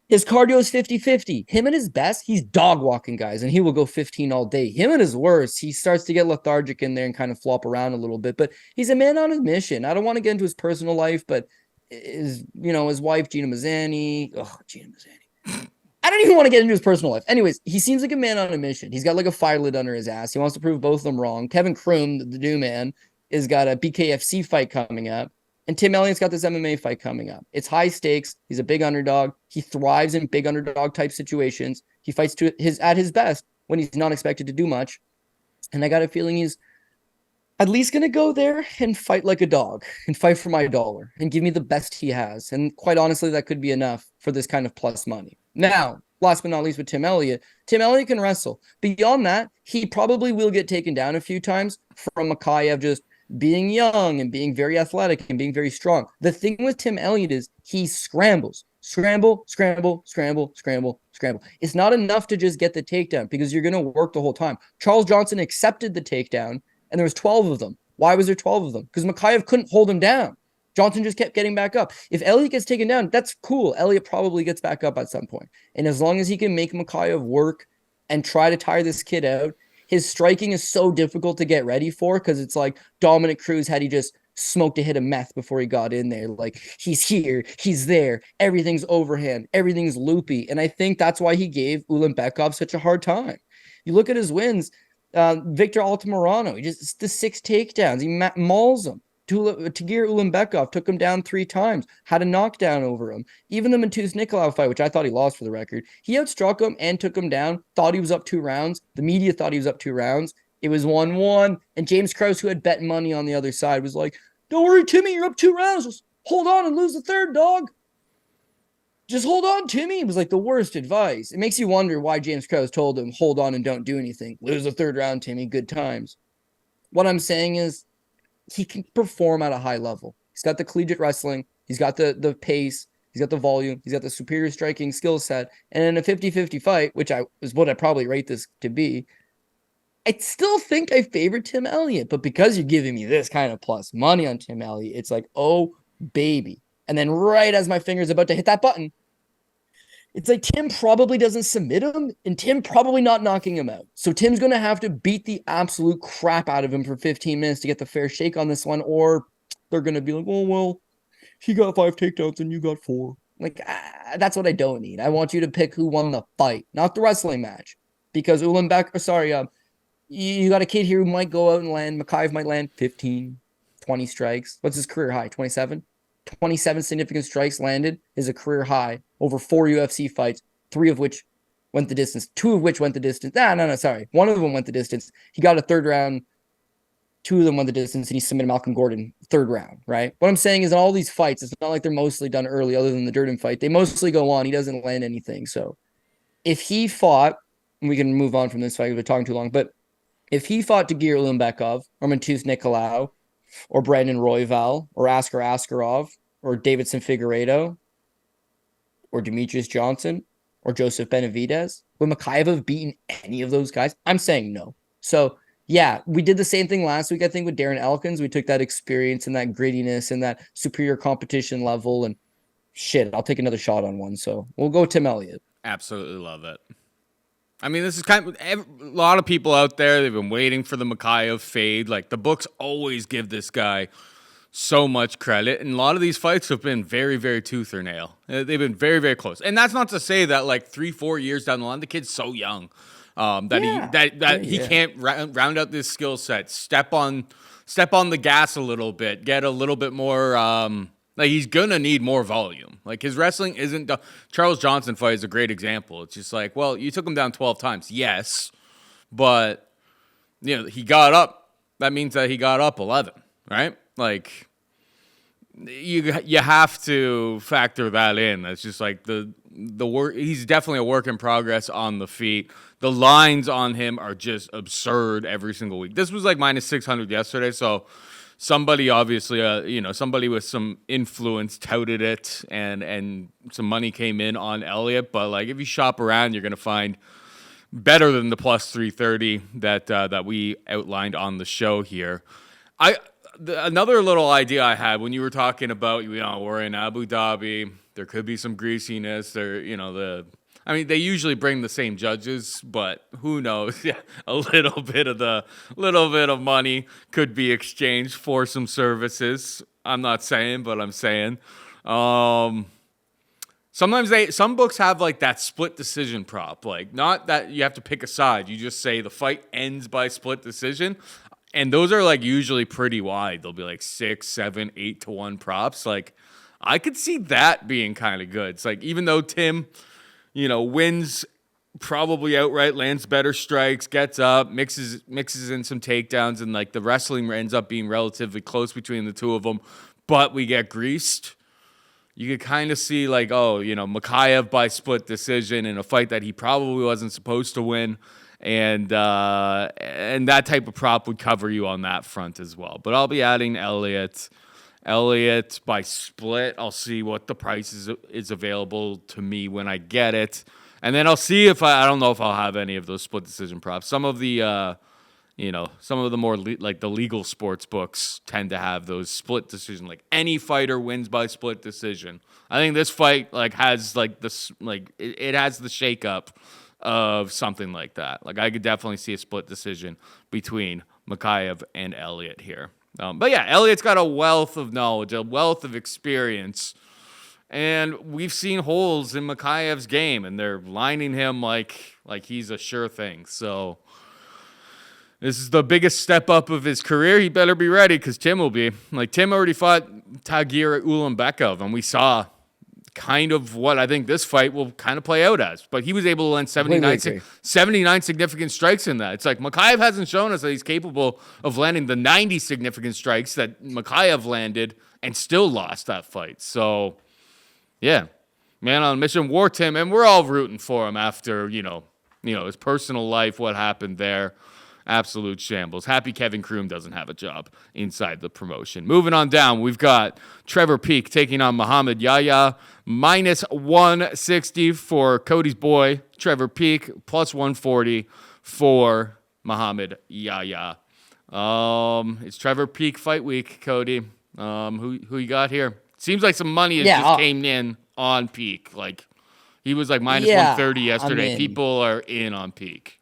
Speaker 2: His cardio is 50-50. Him at his best, he's dog walking guys, and he will go 15 all day. Him at his worst, he starts to get lethargic in there and kind of flop around a little bit. But he's a man on a mission. I don't want to get into his personal life, but his wife, Gina Mazzani. Oh, Gina Mazzani. I don't even want to get into his personal life. Anyways, he seems like a man on a mission. He's got like a fire lit under his ass. He wants to prove both of them wrong. Kevin Kroom, the new man, has got a BKFC fight coming up. And Tim Elliott's got this MMA fight coming up. It's high stakes. He's a big underdog. He thrives in big underdog type situations. He fights at his best when he's not expected to do much. And I got a feeling he's at least going to go there and fight like a dog and fight for my dollar and give me the best he has. And quite honestly, that could be enough for this kind of plus money. Now, last but not least with Tim Elliott can wrestle. Beyond that, he probably will get taken down a few times from Mokaev just being young and being very athletic and being very strong. The thing with Tim Elliott is he scrambles. Scramble, scramble, scramble, scramble, scramble. It's not enough to just get the takedown because you're going to work the whole time. Charles Johnson accepted the takedown, and there was 12 of them. Why was there 12 of them? Because Mokaev couldn't hold him down. Johnson just kept getting back up. If Elliott gets taken down, that's cool. Elliott probably gets back up at some point. And as long as he can make Mokaev work and try to tire this kid out, his striking is so difficult to get ready for because it's like Dominic Cruz had he just smoked a hit of meth before he got in there. Like, he's here, he's there, everything's overhand, everything's loopy. And I think that's why he gave Ulanbekov such a hard time. You look at his wins, Victor Altamirano, he just the 6 takedowns, he mauls him. Tagir Ulanbekov took him down 3 times, had a knockdown over him. Even the Matus Nicolau fight, which I thought he lost for the record, he outstruck him and took him down, thought he was up 2 rounds. The media thought he was up 2 rounds. It was 1-1. And James Krause, who had bet money on the other side, was like, don't worry, Timmy, you're up 2 rounds. Just hold on and lose the 3rd, dog. Just hold on, Timmy. It was like the worst advice. It makes you wonder why James Krause told him, hold on and don't do anything. Lose the 3rd round, Timmy. Good times. What I'm saying is, he can perform at a high level. He's got the collegiate wrestling. He's got the pace. He's got the volume. He's got the superior striking skill set. And in a 50-50 fight, which is what I probably rate this to be, I still think I favor Tim Elliott. But because you're giving me this kind of plus money on Tim Elliott, it's like, oh, baby. And then right as my finger's about to hit that button, it's like Tim probably doesn't submit him and Tim probably not knocking him out. So Tim's going to have to beat the absolute crap out of him for 15 minutes to get the fair shake on this one. Or they're going to be like, oh, well, he got 5 takedowns and you got 4. Like, that's what I don't need. I want you to pick who won the fight, not the wrestling match. Because you got a kid here who might go out and land. Mokaev might land 15, 20 strikes. What's his career high? 27? 27 significant strikes landed is a career high over 4 UFC fights, 3 of which went the distance, 2 of which went the distance. Sorry. 1 of them went the distance. He got a 3rd round. 2 of them went the distance, and he submitted Malcolm Gordon 3rd round, right? What I'm saying is in all these fights, it's not like they're mostly done early other than the Durden fight. They mostly go on. He doesn't land anything. So if he fought, and we can move on from this fight because we're talking too long, but if he fought Tagir Ulanbekov or Matus Nicolau or Brandon Royval or Askar Askarov or Davidson Figueiredo or Demetrius Johnson or Joseph Benavidez, would Mokaev have beaten any of those guys? I'm saying no. So yeah, we did the same thing last week, I think, with Darren Elkins. We took that experience and that grittiness and that superior competition level and shit, I'll take another shot on one. So we'll go Tim Elliott.
Speaker 1: Absolutely love it. I mean, this is kind of a lot of people out there. They've been waiting for the Mokaev fade. Like, the books always give this guy so much credit, and a lot of these fights have been very, very tooth or nail. They've been very, very close. And that's not to say that like 3-4 years down the line, the kid's so young he can't round out this skill set, step on the gas a little bit, get a little bit more. Like, he's going to need more volume. Like, his wrestling isn't... Charles Johnson fight is a great example. It's just like, well, you took him down 12 times. Yes. But, he got up. That means that he got up 11, right? Like, you have to factor that in. It's just like the work... He's definitely a work in progress on the feet. The lines on him are just absurd every single week. This was like minus 600 yesterday, so... Somebody obviously, somebody with some influence touted it, and some money came in on Elliott. But like, if you shop around, you're gonna find better than the plus 330 that we outlined on the show here. Another little idea I had when you were talking about, we're in Abu Dhabi. There could be some greasiness. They usually bring the same judges, but who knows? Yeah, a little bit of money could be exchanged for some services. I'm not saying, but I'm saying. So Sometimes some books have like that split decision prop, like not that you have to pick a side. You just say the fight ends by split decision. And those are like usually pretty wide. They'll be like 6, 7, 8-1 props. Like I could see that being kind of good. It's like even though Tim, wins probably outright, lands better strikes, gets up, mixes in some takedowns, and like the wrestling ends up being relatively close between the two of them, but we get greased. You could kind of see like, Mokaev by split decision in a fight that he probably wasn't supposed to win. And that type of prop would cover you on that front as well. But I'll be adding Elliott by split. I'll see what the price is available to me when I get it. And then I'll see if I don't know if I'll have any of those split decision props. Some of the some of the more like the legal sports books tend to have those split decision, like any fighter wins by split decision. I think this fight like has like this, like it has the shakeup of something like that. Like I could definitely see a split decision between Mokaev and Elliott here. But yeah, Elliott's got a wealth of knowledge, a wealth of experience. And we've seen holes in Mokaev's game, and they're lining him like he's a sure thing. So this is the biggest step up of his career. He better be ready because Tim will be. Like Tim already fought Tagir Ulanbekov, and we saw kind of what I think this fight will kind of play out as. But he was able to land 79 significant strikes in that. It's like Mokaev hasn't shown us that he's capable of landing the 90 significant strikes that Mokaev landed and still lost that fight. So, yeah, man on a mission. War Tim, and we're all rooting for him after, his personal life, what happened there. Absolute shambles. Happy Kevin Kroom doesn't have a job inside the promotion. Moving on down, we've got Trevor Peek taking on Muhammad Yahya. Minus 160 for Cody's boy, Trevor Peek. Plus 140 for Muhammad Yahya. It's Trevor Peek fight week, Cody. Who you got here? Seems like some money just came in on Peek. Like, he was like minus 130 yesterday. People are in on Peek.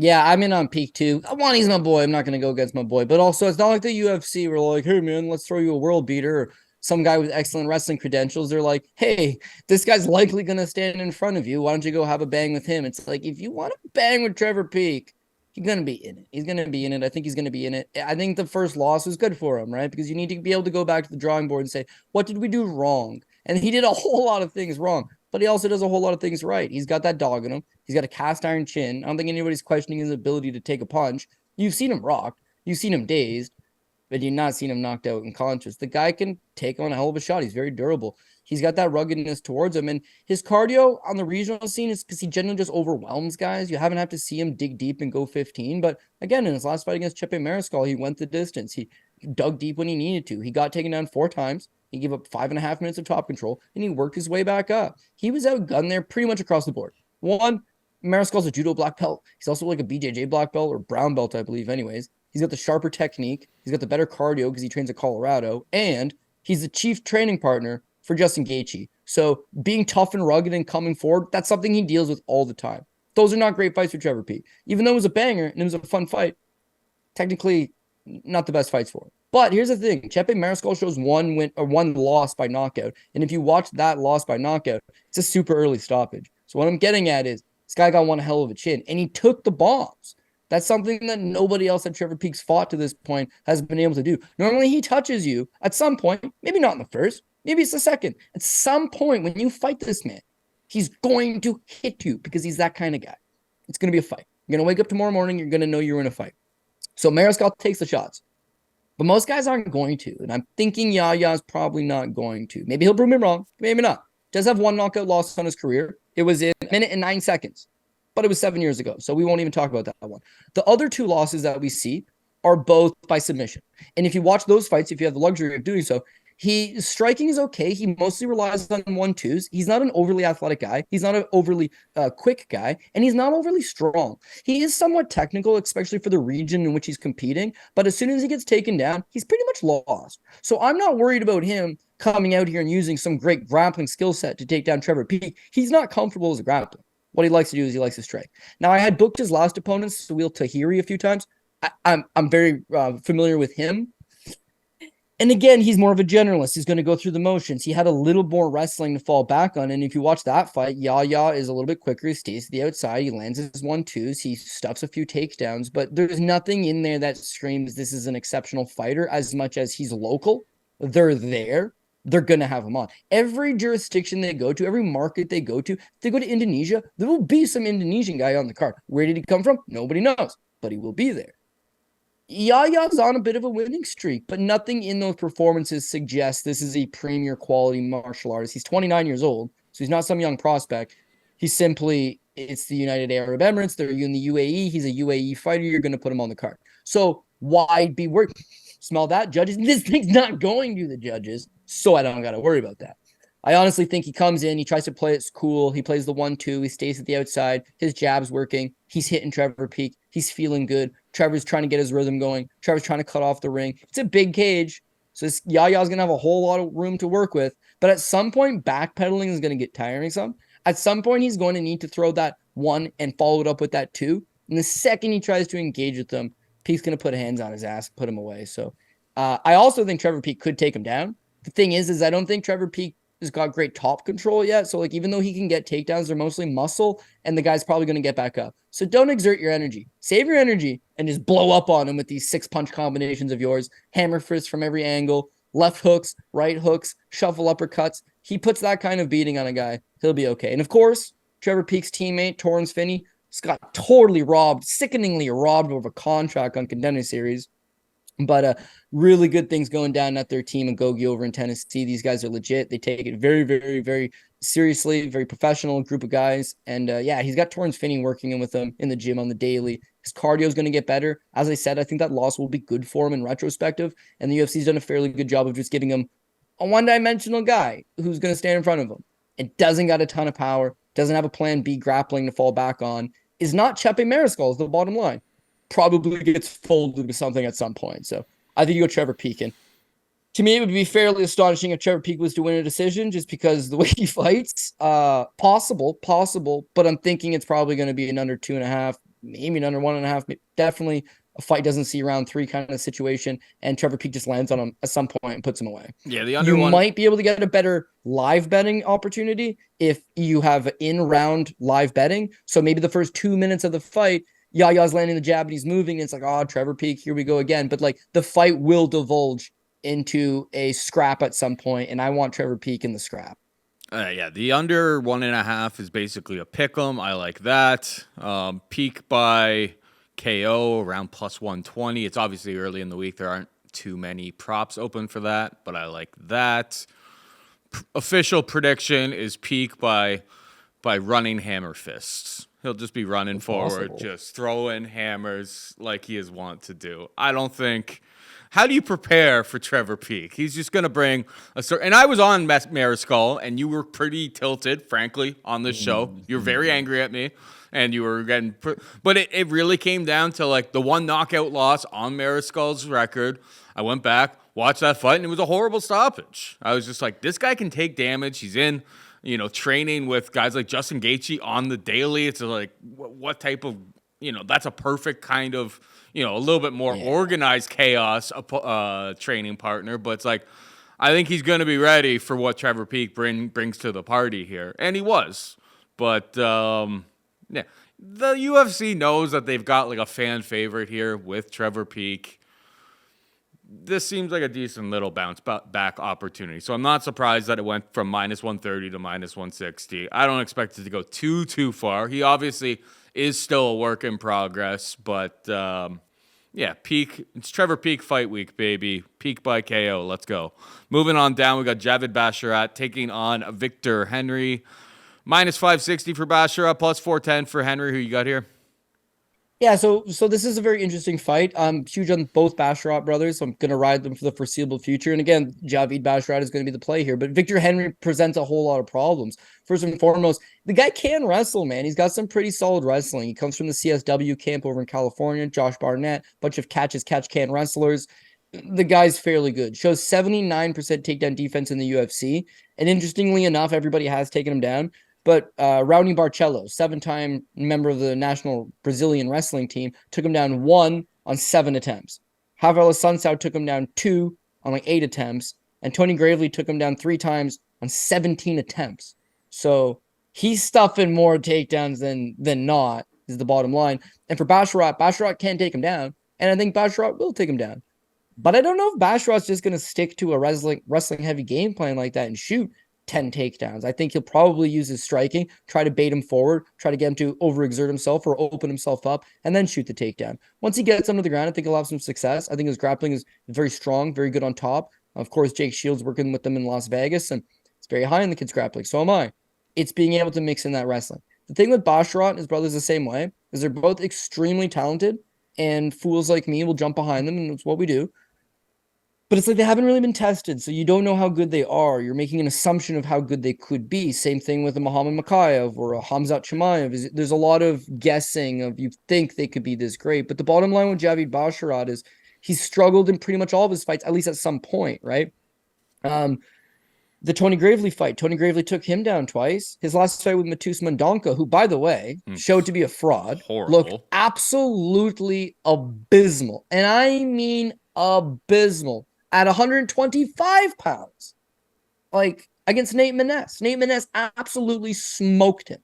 Speaker 2: Yeah, I'm in on Peek too. He's my boy. I'm not going to go against my boy. But also, it's not like the UFC. We're like, hey, man, let's throw you a world beater. Or some guy with excellent wrestling credentials. They're like, hey, this guy's likely going to stand in front of you. Why don't you go have a bang with him? It's like, if you want to bang with Trevor Peek, he's going to be in it. He's going to be in it. I think he's going to be in it. I think the first loss was good for him, right? Because you need to be able to go back to the drawing board and say, what did we do wrong? And he did a whole lot of things wrong. But he also does a whole lot of things right. He's got that dog in him. He's got a cast iron chin. I don't think anybody's questioning his ability to take a punch. You've seen him rocked. You've seen him dazed, but you've not seen him knocked out unconscious. The guy can take on a hell of a shot. He's very durable. He's got that ruggedness towards him. And his cardio on the regional scene is because he generally just overwhelms guys. You haven't have to see him dig deep and go 15. But again, in his last fight against Chepe Mariscal, he went the distance. He dug deep when he needed to. He got taken down 4 times. He gave up 5.5 minutes of top control, and he worked his way back up. He was outgunned there pretty much across the board. One, Mariscal's a judo black belt. He's also like a BJJ black belt or brown belt, I believe, anyways. He's got the sharper technique. He's got the better cardio because he trains at Colorado. And he's the chief training partner for Justin Gaethje. So being tough and rugged and coming forward, that's something he deals with all the time. Those are not great fights for Trevor Peek. Even though it was a banger and it was a fun fight, technically not the best fights for him. But here's the thing. Chepe Mariscal shows one win or one loss by knockout. And if you watch that loss by knockout, it's a super early stoppage. So what I'm getting at is this guy got one hell of a chin and he took the bombs. That's something that nobody else at Trevor Peek's fought to this point has been able to do. Normally he touches you at some point, maybe not in the first, maybe it's the second. At some point when you fight this man, he's going to hit you because he's that kind of guy. It's going to be a fight. You're going to wake up tomorrow morning, you're going to know you're in a fight. So Mariscal takes the shots. But most guys aren't going to. And I'm thinking Yahya's probably not going to. Maybe he'll prove me wrong. Maybe not. Does have one knockout loss on his career. It was in 1 minute and 9 seconds. But it was 7 years ago. So we won't even talk about that one. The other 2 losses that we see are both by submission. And if you watch those fights, if you have the luxury of doing so, his striking is okay. He mostly relies on 1-2s. He's not an overly athletic guy. He's not an overly quick guy. And he's not overly strong. He is somewhat technical, especially for the region in which he's competing. But as soon as he gets taken down, he's pretty much lost. So I'm not worried about him coming out here and using some great grappling skill set to take down Trevor Peek. He's not comfortable as a grappler. What he likes to do is he likes to strike. Now, I had booked his last opponent, Suil Tahiri, a few times. I'm very familiar with him. And again, he's more of a generalist. He's going to go through the motions. He had a little more wrestling to fall back on. And if you watch that fight, Yahya is a little bit quicker. He stays to the outside. He lands his 1-2s. He stuffs a few takedowns, but there's nothing in there that screams this is an exceptional fighter as much as he's local. They're there. They're going to have him on. Every jurisdiction they go to, every market they go to, if they go to Indonesia, there will be some Indonesian guy on the card. Where did he come from? Nobody knows, but he will be there. Yahya's on a bit of a winning streak, but nothing in those performances suggests this is a premier quality martial artist. He's 29 years old, so he's not some young prospect. He's simply, it's the United Arab Emirates. They're in the UAE. He's a UAE fighter. You're going to put him on the card. So why be worried? Smell that, judges? This thing's not going to the judges, so I don't got to worry about that. I honestly think he comes in, he tries to play it cool. He plays the 1-2, he stays at the outside. His jab's working. He's hitting Trevor Peek. He's feeling good. Trevor's trying to get his rhythm going. Trevor's trying to cut off the ring. It's a big cage, so this Yahya's going to have a whole lot of room to work with. But at some point, backpedaling is going to get tiring some. At some point, he's going to need to throw that 1 and follow it up with that 2. And the second he tries to engage with them, Peek's going to put hands on his ass, put him away. So I also think Trevor Peek could take him down. The thing is I don't think Trevor Peek has got great top control yet. So like, even though he can get takedowns, they're mostly muscle and the guy's probably going to get back up. So don't exert your energy, save your energy and just blow up on him with these 6-punch combinations of yours, hammer fists from every angle, left hooks, right hooks, shuffle uppercuts. He puts that kind of beating on a guy. He'll be okay. And of course, Trevor Peek's teammate, Torrance Finney, just got totally robbed, sickeningly robbed of a contract on Contender Series. But really good things going down at their team in Gogi over in Tennessee. These guys are legit. They take it very, very, very seriously. Very professional group of guys. And yeah, he's got Torrance Finney working in with him in the gym on the daily. His cardio is going to get better. As I said, I think that loss will be good for him in retrospective. And the UFC's done a fairly good job of just giving him a one-dimensional guy who's going to stand in front of him. It doesn't got a ton of power. Doesn't have a plan B grappling to fall back on. Is not Chepe Mariscal is the bottom line. Probably gets folded to something at some point. So I think you go Trevor Peek. And to me, it would be fairly astonishing if Trevor Peek was to win a decision just because the way he fights, possible, but I'm thinking it's probably going to be an under 2.5, maybe an under 1.5, definitely a fight doesn't see round 3 kind of situation. And Trevor Peek just lands on him at some point and puts him away.
Speaker 1: Yeah, the under
Speaker 2: you
Speaker 1: one
Speaker 2: might be able to get a better live betting opportunity if you have in-round live betting. So maybe the first 2 minutes of the fight, Yahya's landing the jab and he's moving. And it's like, oh, Trevor Peek, here we go again. But like the fight will divulge into a scrap at some point, and I want Trevor Peek in the scrap.
Speaker 1: Yeah, the under 1.5 is basically a pick 'em. I like that. Peek by KO around plus 120. It's obviously early in the week. There aren't too many props open for that, but I like that. Official prediction is Peek by running hammer fists. He'll just be running forward, just throwing hammers like he is wont to do. I don't think... How do you prepare for Trevor Peek? He's just going to bring a certain... And I was on Mariscal, and you were pretty tilted, frankly, on this show. You were very angry at me, and you were getting... But it really came down to, like, the one knockout loss on Mariscal's record. I went back, watched that fight, and it was a horrible stoppage. I was just like, this guy can take damage. He's in... training with guys like Justin Gaethje on the daily. It's like, what type of, that's a perfect kind of, a little bit more organized chaos training partner. But it's like, I think he's going to be ready for what Trevor Peek brings to the party here. And he was. But, yeah, the UFC knows that they've got like a fan favorite here with Trevor Peek. This seems like a decent little bounce back opportunity. So I'm not surprised that it went from minus 130 to minus 160. I don't expect it to go too far. He obviously is still a work in progress, but yeah, Peek. It's Trevor Peek fight week, baby. Peek by KO. Let's go. Moving on down, we got Javid Basharat taking on Victor Henry. Minus 560 for Basharat, plus 410 for Henry. Who you got here?
Speaker 2: Yeah, so this is a very interesting fight. I'm huge on both Basharat brothers, so I'm going to ride them for the foreseeable future. And again, Javid Basharat is going to be the play here. But Victor Henry presents a whole lot of problems. First and foremost, the guy can wrestle, man. He's got some pretty solid wrestling. He comes from the CSW camp over in California. Josh Barnett, bunch of catch-can wrestlers. The guy's fairly good. Shows 79% takedown defense in the UFC. And interestingly enough, everybody has taken him down. But Raoni Barcelo, 7-time member of the national Brazilian wrestling team, took him down 1 on 7 attempts. Rafael Assunção took him down 2 on like 8 attempts, and Tony Gravely took him down 3 times on 17 attempts. So he's stuffing more takedowns than not, is the bottom line. And for Basharat can't take him down, and I think Basharat will take him down. But I don't know if Basharat's just going to stick to a wrestling heavy game plan like that and shoot 10 takedowns. I think he'll probably use his striking, try to bait him forward, try to get him to overexert himself or open himself up, and then shoot the takedown. Once he gets under the ground, I think he'll have some success. I think his grappling is very strong, very good on top. Of course, Jake Shields working with them in Las Vegas, and it's very high in the kid's grappling. So am I. It's being able to mix in that wrestling. The thing with Basharat and his brother's the same way, is they're both extremely talented, and fools like me will jump behind them, and it's what we do. But it's like they haven't really been tested, so you don't know how good they are. You're making an assumption of how good they could be. Same thing with a Muhammad Mokaev or a Khamzat Chimaev. There's a lot of guessing of you think they could be this great. But the bottom line with Javid Basharat is he's struggled in pretty much all of his fights, at least at some point, right? The Tony Gravely fight, Tony Gravely took him down twice. His last fight with Matus Mendonca, who, by the way, showed to be a fraud, looked absolutely abysmal. And I mean abysmal. At 125 pounds, like against Nate Maness. Nate Maness absolutely smoked him.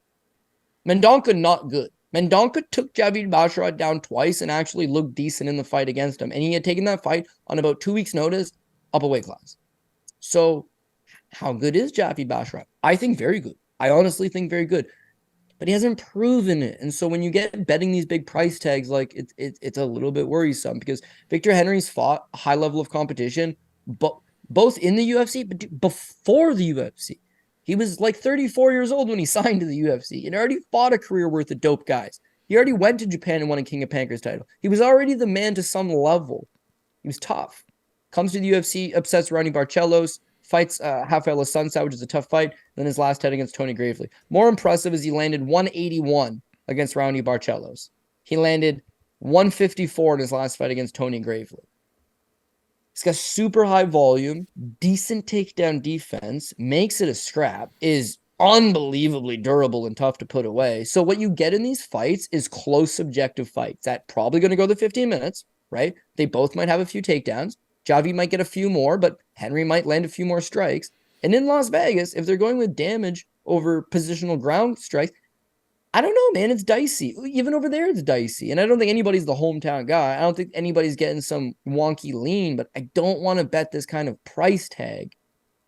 Speaker 2: Mendonca, not good. Mendonca took Javid Basharat down twice and actually looked decent in the fight against him. And he had taken that fight on about 2 weeks' notice, up a weight class. So, how good is Javid Basharat? I think very good. I honestly think very good. But he hasn't proven it. And so when you get betting these big price tags, like it's a little bit worrisome because Victor Henry's fought a high level of competition, but both in the UFC, but before the UFC. He was like 34 years old when he signed to the UFC and already fought a career worth of dope guys. He already went to Japan and won a King of Pancrase title. He was already the man to some level. He was tough. Comes to the UFC, upsets Ronnie Barcelos, fights Rafael Sunset, which is a tough fight. Then his last head against Tony Gravely. More impressive is he landed 181 against Ronnie Barcelos. He landed 154 in his last fight against Tony Gravely. He's got super high volume, decent takedown defense, makes it a scrap, is unbelievably durable and tough to put away. So what you get in these fights is close subjective fights. That probably going to go the 15 minutes, right? They both might have a few takedowns. Javi might get a few more, but Henry might land a few more strikes. And in Las Vegas, if they're going with damage over positional ground strikes, I don't know, man. It's dicey. Even over there, it's dicey. And I don't think anybody's the hometown guy. I don't think anybody's getting some wonky lean, but I don't want to bet this kind of price tag,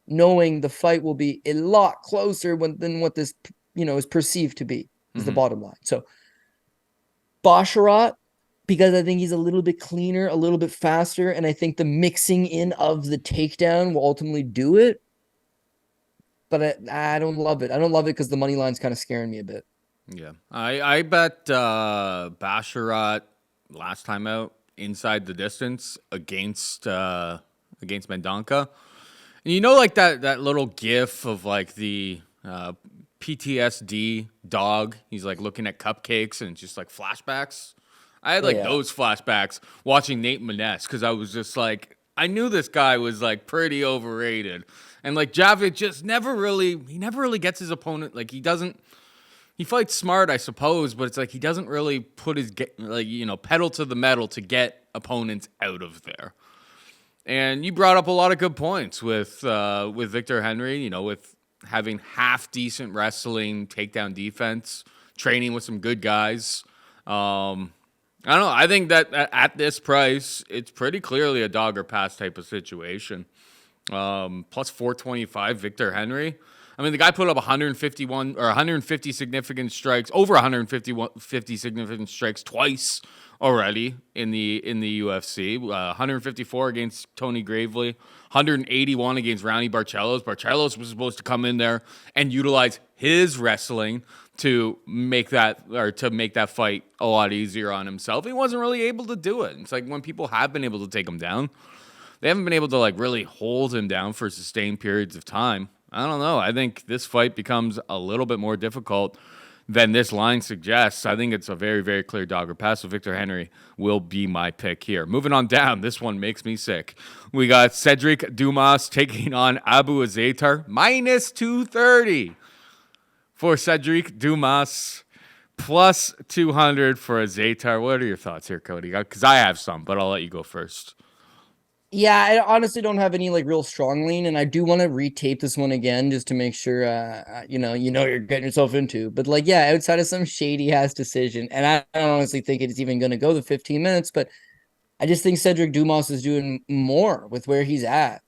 Speaker 2: knowing the fight will be a lot closer than what this, is perceived to be, is the bottom line. So, Basharat, because I think he's a little bit cleaner, a little bit faster, and I think the mixing in of the takedown will ultimately do it. But I don't love it. I don't love it because the money line's kind of scaring me a bit.
Speaker 1: Yeah. I bet Basharat last time out inside the distance against Mendonca. And like that little gif of like the PTSD dog. He's like looking at cupcakes and just like flashbacks. I had those flashbacks watching Nate Maness because I was just like, I knew this guy was like pretty overrated. And like Javid just never really gets his opponent. Like he fights smart, I suppose, but it's like he doesn't really put his pedal to the metal to get opponents out of there. And you brought up a lot of good points with Victor Henry, with having half decent wrestling, takedown defense, training with some good guys. I don't know. I think that at this price, it's pretty clearly a dog or pass type of situation. Plus 425 Victor Henry. I mean, the guy put up 151 or 150 significant strikes, over 150 significant strikes twice already in the UFC. 154 against Tony Gravely, 181 against Ronnie Barcelos. Barcelos was supposed to come in there and utilize his wrestling to make that fight a lot easier on himself. He wasn't really able to do it. It's like when people have been able to take him down, they haven't been able to like really hold him down for sustained periods of time. I don't know. I think this fight becomes a little bit more difficult than this line suggests. I think it's a very, very clear dog or pass. So Victor Henry will be my pick here. Moving on down, this one makes me sick. We got Sedriques Dumas taking on Abu Azaitar, minus 230 for Sedriques Dumas, plus 200 for Azaitar. What are your thoughts here, Cody? Because I have some, but I'll let you go first.
Speaker 2: Yeah, I honestly don't have any like real strong lean, and I do want to retape this one again just to make sure you know you're getting yourself into. But like, yeah, outside of some shady ass decision, and I don't honestly think it's even going to go the 15 minutes, but I just think Cedric Dumas is doing more with where he's at.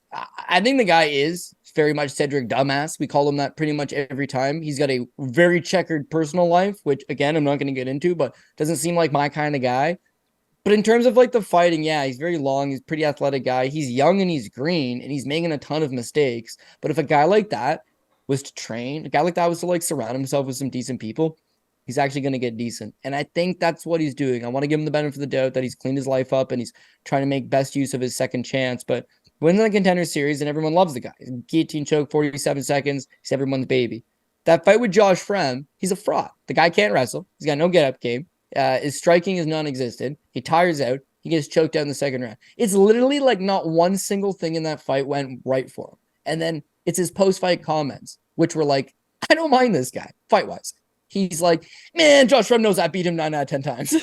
Speaker 2: I think the guy is very much Cedric Dumbass. We call him that pretty much every time. He's got a very checkered personal life, which again I'm not going to get into, but doesn't seem like my kind of guy. But in terms of like the fighting, yeah, he's very long. He's a pretty athletic guy. He's young and he's green and he's making a ton of mistakes. But if a guy like that was to train, a guy like that was to like surround himself with some decent people, he's actually going to get decent. And I think that's what he's doing. I want to give him the benefit of the doubt that he's cleaned his life up and he's trying to make best use of his second chance. But winning the Contender Series and everyone loves the guy. Guillotine choke, 47 seconds. He's everyone's baby. That fight with Josh Frem, he's a fraud. The guy can't wrestle. He's got no get-up game. His striking is non-existent. He tires out. He gets choked out in the second round. It's literally like not one single thing in that fight went right for him. And then it's his post-fight comments, which were like, I don't mind this guy, fight-wise. He's like, man, Josh Frem knows I beat him 9 out of 10 times.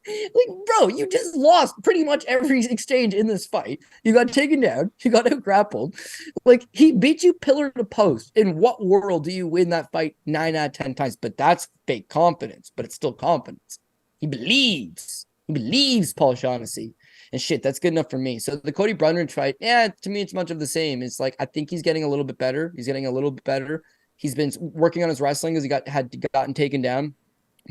Speaker 2: Like, bro, you just lost pretty much every exchange in this fight. You got taken down. You got out grappled. Like, he beat you pillar to post. In what world do you win that fight 9 out of 10 times? But that's fake confidence, but it's still confidence. He believes. He believes Paul Shaughnessy. And shit, that's good enough for me. So the Cody Brundage fight, yeah, to me, it's much of the same. It's like, I think he's getting a little bit better. He's getting a little bit better. He's been working on his wrestling as he had gotten taken down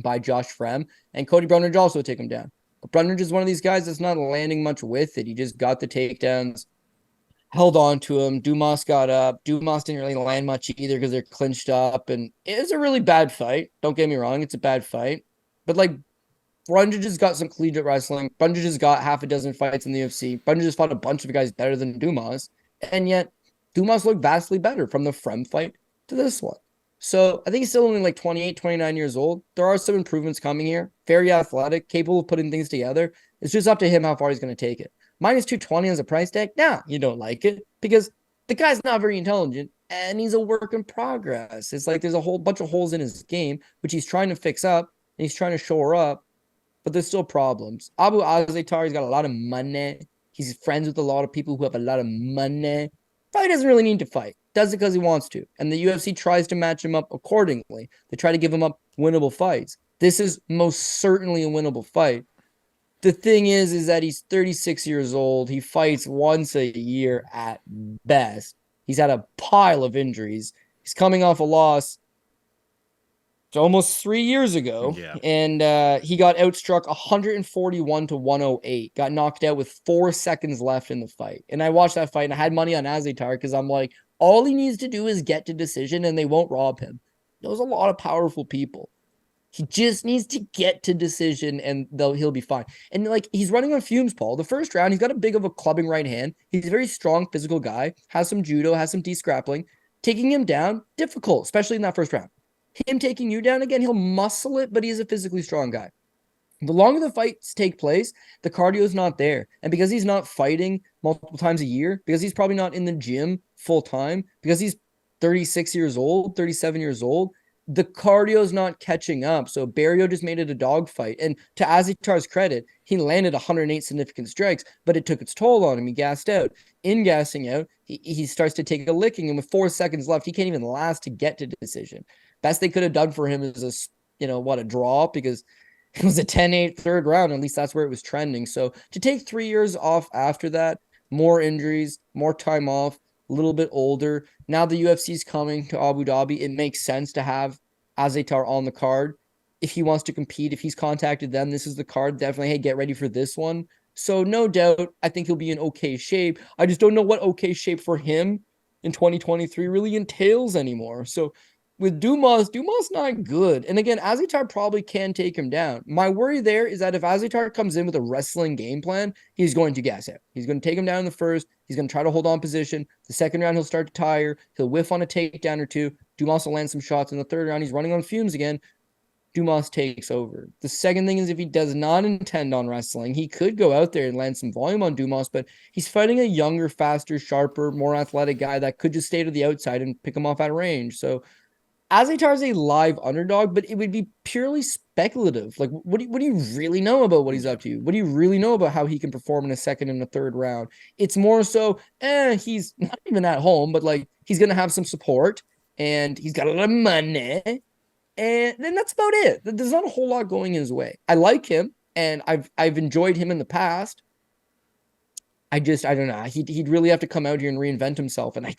Speaker 2: by Josh Frem, and Cody Brundage also take him down. But Brundage is one of these guys that's not landing much with it. He just got the takedowns, held on to him. Dumas got up. Dumas didn't really land much either because they're clinched up, and it was a really bad fight. Don't get me wrong, it's a bad fight. But like, Brundage has got some collegiate wrestling. Brundage has got half a dozen fights in the UFC. Brundage has fought a bunch of guys better than Dumas, and yet Dumas looked vastly better from the Frem fight to this one. So I think he's still only like 28, 29 years old. There are some improvements coming here. Very athletic, capable of putting things together. It's just up to him how far he's going to take it. Minus 220 as a price tag? Nah, you don't like it because the guy's not very intelligent and he's a work in progress. It's like there's a whole bunch of holes in his game, which he's trying to fix up and he's trying to shore up, but there's still problems. Abu Azaitar, he's got a lot of money. He's friends with a lot of people who have a lot of money. Probably doesn't really need to fight. Does it because he wants to. And the UFC tries to match him up accordingly. They try to give him up winnable fights. This is most certainly a winnable fight. The thing is that he's 36 years old. He fights once a year at best. He's had a pile of injuries. He's coming off a loss almost 3 years ago.
Speaker 1: Yeah.
Speaker 2: And he got outstruck 141 to 108. Got knocked out with 4 seconds left in the fight. And I watched that fight and I had money on Azaitar because I'm like, all he needs to do is get to decision and they won't rob him. There's a lot of powerful people. He just needs to get to decision and he'll be fine. And like, he's running on fumes, Paul. The first round, he's got a big of a clubbing right hand. He's a very strong physical guy, has some judo, has some de-scrappling. Taking him down, difficult, especially in that first round. Him taking you down again, he'll muscle it, but he's a physically strong guy. The longer the fights take place, the cardio is not there. And because he's not fighting multiple times a year, because he's probably not in the gym full time, because he's 36 years old, 37 years old, the cardio is not catching up. So Barrio just made it a dogfight. And to Azaitar's credit, he landed 108 significant strikes, but it took its toll on him. He gassed out. In gassing out, he starts to take a licking. And with 4 seconds left, he can't even last to get to decision. Best they could have done for him is a draw, because it was a 10-8 third round. At least that's where it was trending. So to take 3 years off after that, more injuries, more time off, a little bit older. Now the UFC's coming to Abu Dhabi. It makes sense to have Azaitar on the card. If he wants to compete, if he's contacted them, this is the card. Definitely, hey, get ready for this one. So no doubt, I think he'll be in okay shape. I just don't know what okay shape for him in 2023 really entails anymore. So with Dumas not good. And again, Azaitar probably can take him down. My worry there is that if Azaitar comes in with a wrestling game plan, he's going to gas out. He's going to take him down in the first. He's going to try to hold on position. The second round, he'll start to tire. He'll whiff on a takedown or two. Dumas will land some shots. In the third round, he's running on fumes again. Dumas takes over. The second thing is, if he does not intend on wrestling, he could go out there and land some volume on Dumas, but he's fighting a younger, faster, sharper, more athletic guy that could just stay to the outside and pick him off at range. So Azaitar's a live underdog, but it would be purely speculative. Like, what do you really know about what he's up to? What do you really know about how he can perform in a second and a third round? It's more so, he's not even at home, but like he's gonna have some support and he's got a lot of money, and then that's about it. There's not a whole lot going his way. I like him, and I've enjoyed him in the past. I don't know. He'd really have to come out here and reinvent himself, and I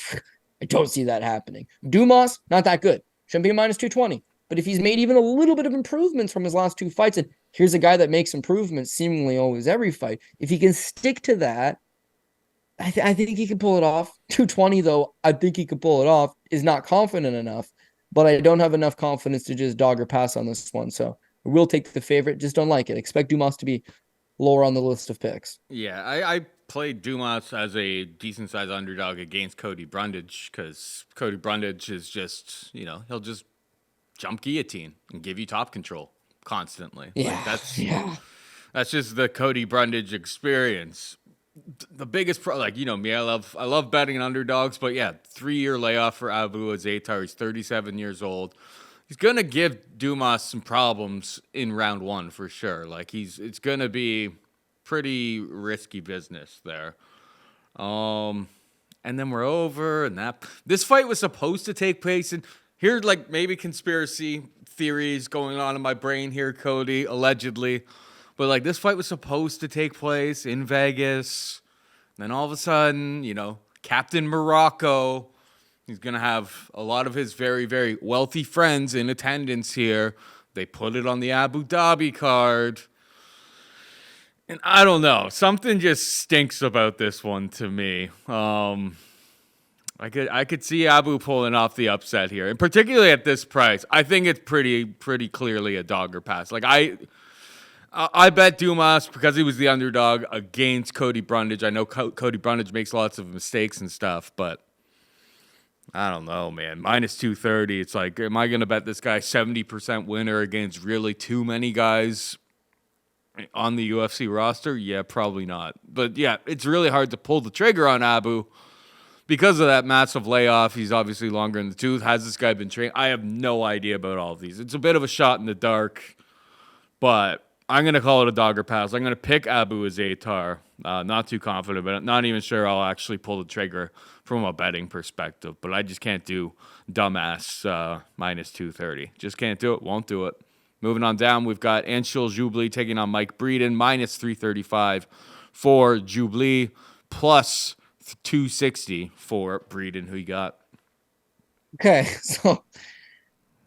Speaker 2: don't see that happening. Dumas, not that good. Shouldn't be a minus 220. But if he's made even a little bit of improvements from his last two fights, and here's a guy that makes improvements seemingly always every fight, if he can stick to that, I think he can pull it off. 220, though, I think he could pull it off. Is not confident enough, but I don't have enough confidence to just dog or pass on this one. So I will take the favorite. Just don't like it. Expect Dumas to be lower on the list of picks.
Speaker 1: Yeah, I played Dumas as a decent-sized underdog against Cody Brundage because Cody Brundage is just, he'll just jump guillotine and give you top control constantly.
Speaker 2: Yeah,
Speaker 1: that's just the Cody Brundage experience. The biggest me, I love betting underdogs, but yeah, 3-year layoff for Abu Azaitar. He's 37 years old. He's gonna give Dumas some problems in round one for sure. Like it's gonna be pretty risky business there. And then we're over, and this fight was supposed to take place, and here like maybe conspiracy theories going on in my brain here, Cody, allegedly. But like this fight was supposed to take place in Vegas. And then all of a sudden, Captain Morocco, he's going to have a lot of his very, very wealthy friends in attendance here. They put it on the Abu Dhabi card. And I don't know. Something just stinks about this one to me. I could see Abu pulling off the upset here. And particularly at this price, I think it's pretty clearly a dog or pass. Like I bet Dumas because he was the underdog against Cody Brundage. I know Cody Brundage makes lots of mistakes and stuff, but I don't know, man. Minus 230. It's like, am I going to bet this guy 70% winner against really too many guys on the UFC roster? Yeah, probably not. But yeah, it's really hard to pull the trigger on Abu because of that massive layoff. He's obviously longer in the tooth. Has this guy been trained? I have no idea about all of these. It's a bit of a shot in the dark, but I'm going to call it a dog or pass. I'm going to pick Abu Azaitar. Not too confident, but not even sure I'll actually pull the trigger from a betting perspective. But I just can't do dumbass minus 230. Just can't do it. Won't do it. Moving on down, we've got Anshul Jubli taking on Mike Breeden. Minus 335 for Jubli. Plus 260 for Breeden. Who you got?
Speaker 2: Okay, so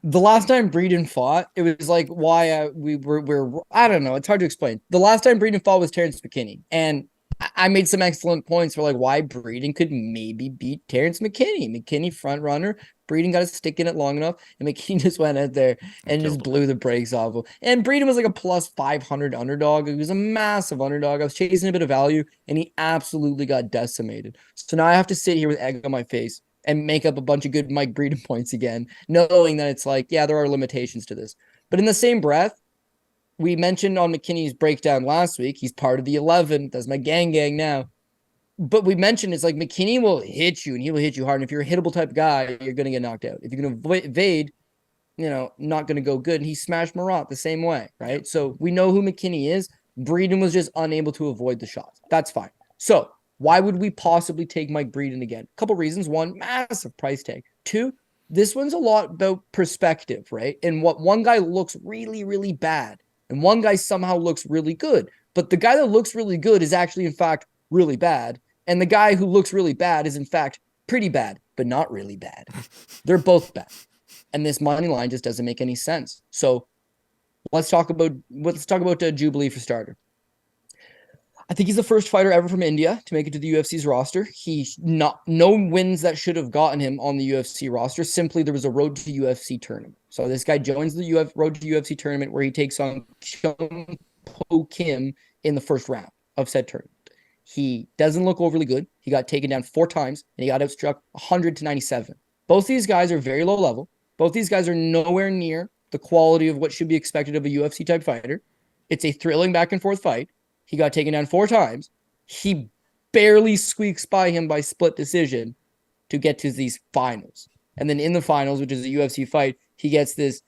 Speaker 2: the last time Breeden fought, it was like why we're I don't know. It's hard to explain. The last time Breeden fought was Terrence McKinney, and I made some excellent points for like why Breeden could maybe beat Terrence McKinney. McKinney front runner. Breeden got to stick in it long enough, and McKinney just went out there and just blew the brakes off him. And Breeden was like a plus 500 underdog. He was a massive underdog. I was chasing a bit of value, and he absolutely got decimated. So now I have to sit here with egg on my face and make up a bunch of good Mike Breeden points again, knowing that it's like, yeah, there are limitations to this. But in the same breath, we mentioned on McKinney's breakdown last week, he's part of the 11. That's my gang now. But we mentioned it's like McKinney will hit you, and he will hit you hard. And if you're a hittable type guy, you're going to get knocked out. If you're going to evade, not going to go good. And he smashed Marat the same way, right? So we know who McKinney is. Breeden was just unable to avoid the shots. That's fine. So why would we possibly take Mike Breeden again? A couple reasons. One, massive price tag. Two, this one's a lot about perspective, right? And what one guy looks really, really bad, and one guy somehow looks really good. But the guy that looks really good is actually, in fact, really bad. And the guy who looks really bad is, in fact, pretty bad, but not really bad. They're both bad. And this money line just doesn't make any sense. So let's talk about Jubli for starter. I think he's the first fighter ever from India to make it to the UFC's roster. He's no wins that should have gotten him on the UFC roster. Simply, there was a Road to UFC tournament. So this guy joins the Road to UFC tournament where he takes on Chung Po Kim in the first round of said tournament. He doesn't look overly good. He got taken down 4 times, and he got outstruck 100-97. Both these guys are very low level. Both these guys are nowhere near the quality of what should be expected of a UFC-type fighter. It's a thrilling back-and-forth fight. He got taken down 4 times. He barely squeaks by him by split decision to get to these finals. And then in the finals, which is a UFC fight, he gets this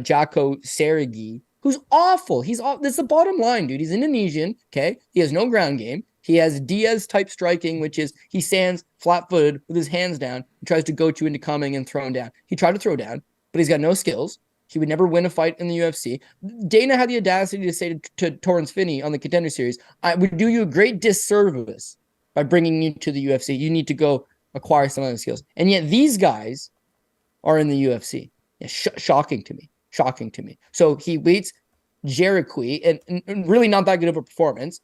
Speaker 2: Jacko Seregi, who's awful. That's the bottom line, dude. He's Indonesian, okay? He has no ground game. He has Diaz-type striking, which is he stands flat-footed with his hands down. He tries to goad you into coming and throwing down. He tried to throw down, but he's got no skills. He would never win a fight in the UFC. Dana had the audacity to say to Torrance Finney on the Contender Series, I would do you a great disservice by bringing you to the UFC. You need to go acquire some other skills. And yet these guys are in the UFC. Yeah, shocking to me. Shocking to me. So he beats Jericho, and really not that good of a performance.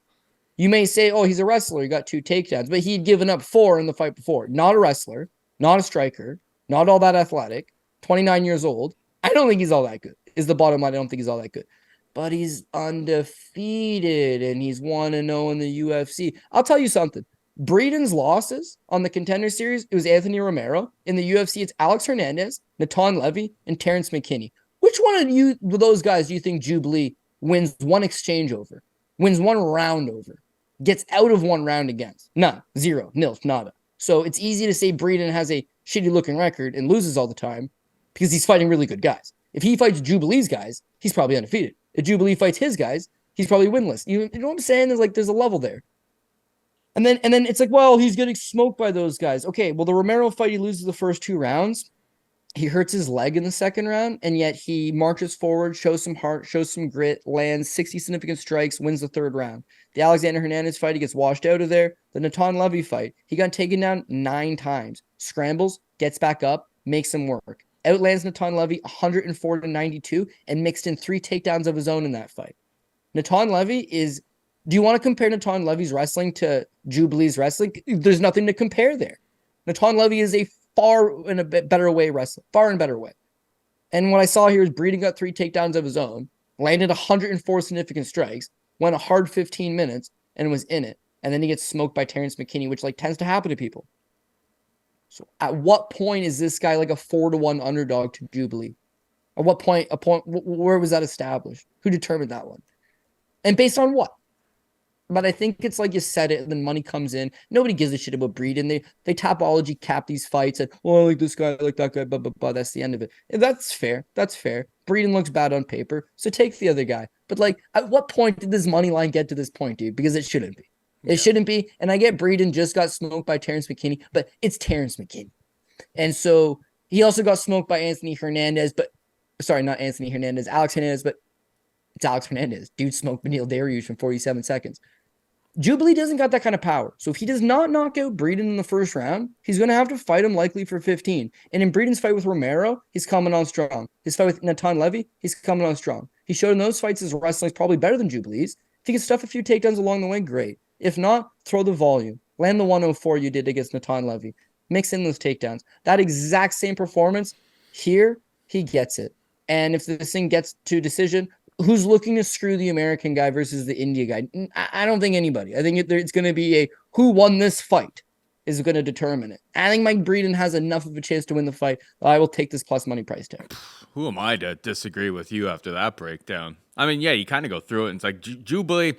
Speaker 2: You may say, oh, he's a wrestler. He got 2 takedowns, but he'd given up 4 in the fight before. Not a wrestler, not a striker, not all that athletic, 29 years old. I don't think he's all that good, is the bottom line. I don't think he's all that good. But he's undefeated, and he's 1-0 in the UFC. I'll tell you something. Breeden's losses on the Contender Series, it was Anthony Romero. In the UFC, it's Alex Hernandez, Natan Levy, and Terrence McKinney. Which one of those guys do you think Jubli wins one exchange over, wins one round over, gets out of one round against? None. 0. Nil. Nada. So it's easy to say Breeden has a shitty-looking record and loses all the time because he's fighting really good guys. If he fights Jubilee's guys, he's probably undefeated. If Jubli fights his guys, he's probably winless. You know what I'm saying? There's a level there. And then it's like, well, he's getting smoked by those guys. Okay, well, the Romero fight, he loses the first 2 rounds. He hurts his leg in the second round, and yet he marches forward, shows some heart, shows some grit, lands 60 significant strikes, wins the 3rd round. The Alexander Hernandez fight, he gets washed out of there. The Natan Levy fight, he got taken down 9 times. Scrambles, gets back up, makes him work. Outlands Natan Levy 104-92 and mixed in 3 takedowns of his own in that fight. Natan Levy is... Do you want to compare Natan Levy's wrestling to Jubilee's wrestling? There's nothing to compare there. Natan Levy is a far in a better way wrestler, far and better way. And what I saw here is Breeden got 3 takedowns of his own, landed 104 significant strikes, went a hard 15 minutes, and was in it. And then he gets smoked by Terrence McKinney, which tends to happen to people. So at what point is this guy like a 4-1 underdog to Jubli? At what point, where was that established? Who determined that one? And based on what? But I think it's like you said it, and then money comes in. Nobody gives a shit about Breeden. They tapology cap these fights and, I like this guy, I like that guy, blah, blah, blah. That's the end of it. And that's fair. That's fair. Breeden looks bad on paper, so take the other guy. But at what point did this money line get to this point, dude? Because it shouldn't be. It shouldn't be. And I get Breeden just got smoked by Terrence McKinney, but it's Terrence McKinney. And so he also got smoked by Anthony Hernandez, not Anthony Hernandez, Alex Hernandez, but it's Alex Hernandez. Dude smoked Beneil Dariush from 47 seconds. Jubli doesn't got that kind of power. So if he does not knock out Breeden in the first round, he's going to have to fight him likely for 15. And in Breeden's fight with Romero, he's coming on strong. His fight with Natan Levy, he's coming on strong. He showed in those fights his wrestling is probably better than Jubilee's. If he can stuff a few takedowns along the way, great. If not, throw the volume. Land the 104 you did against Natan Levy. Mix in those takedowns. That exact same performance, here, he gets it. And if this thing gets to decision, who's looking to screw the American guy versus the India guy? I don't think anybody. I think it's going to be a who won this fight is going to determine it. I think Mike Breeden has enough of a chance to win the fight. I will take this plus money price tag.
Speaker 1: Who am I to disagree with you after that breakdown? I mean, yeah, you kind of go through it, and it's like Jubli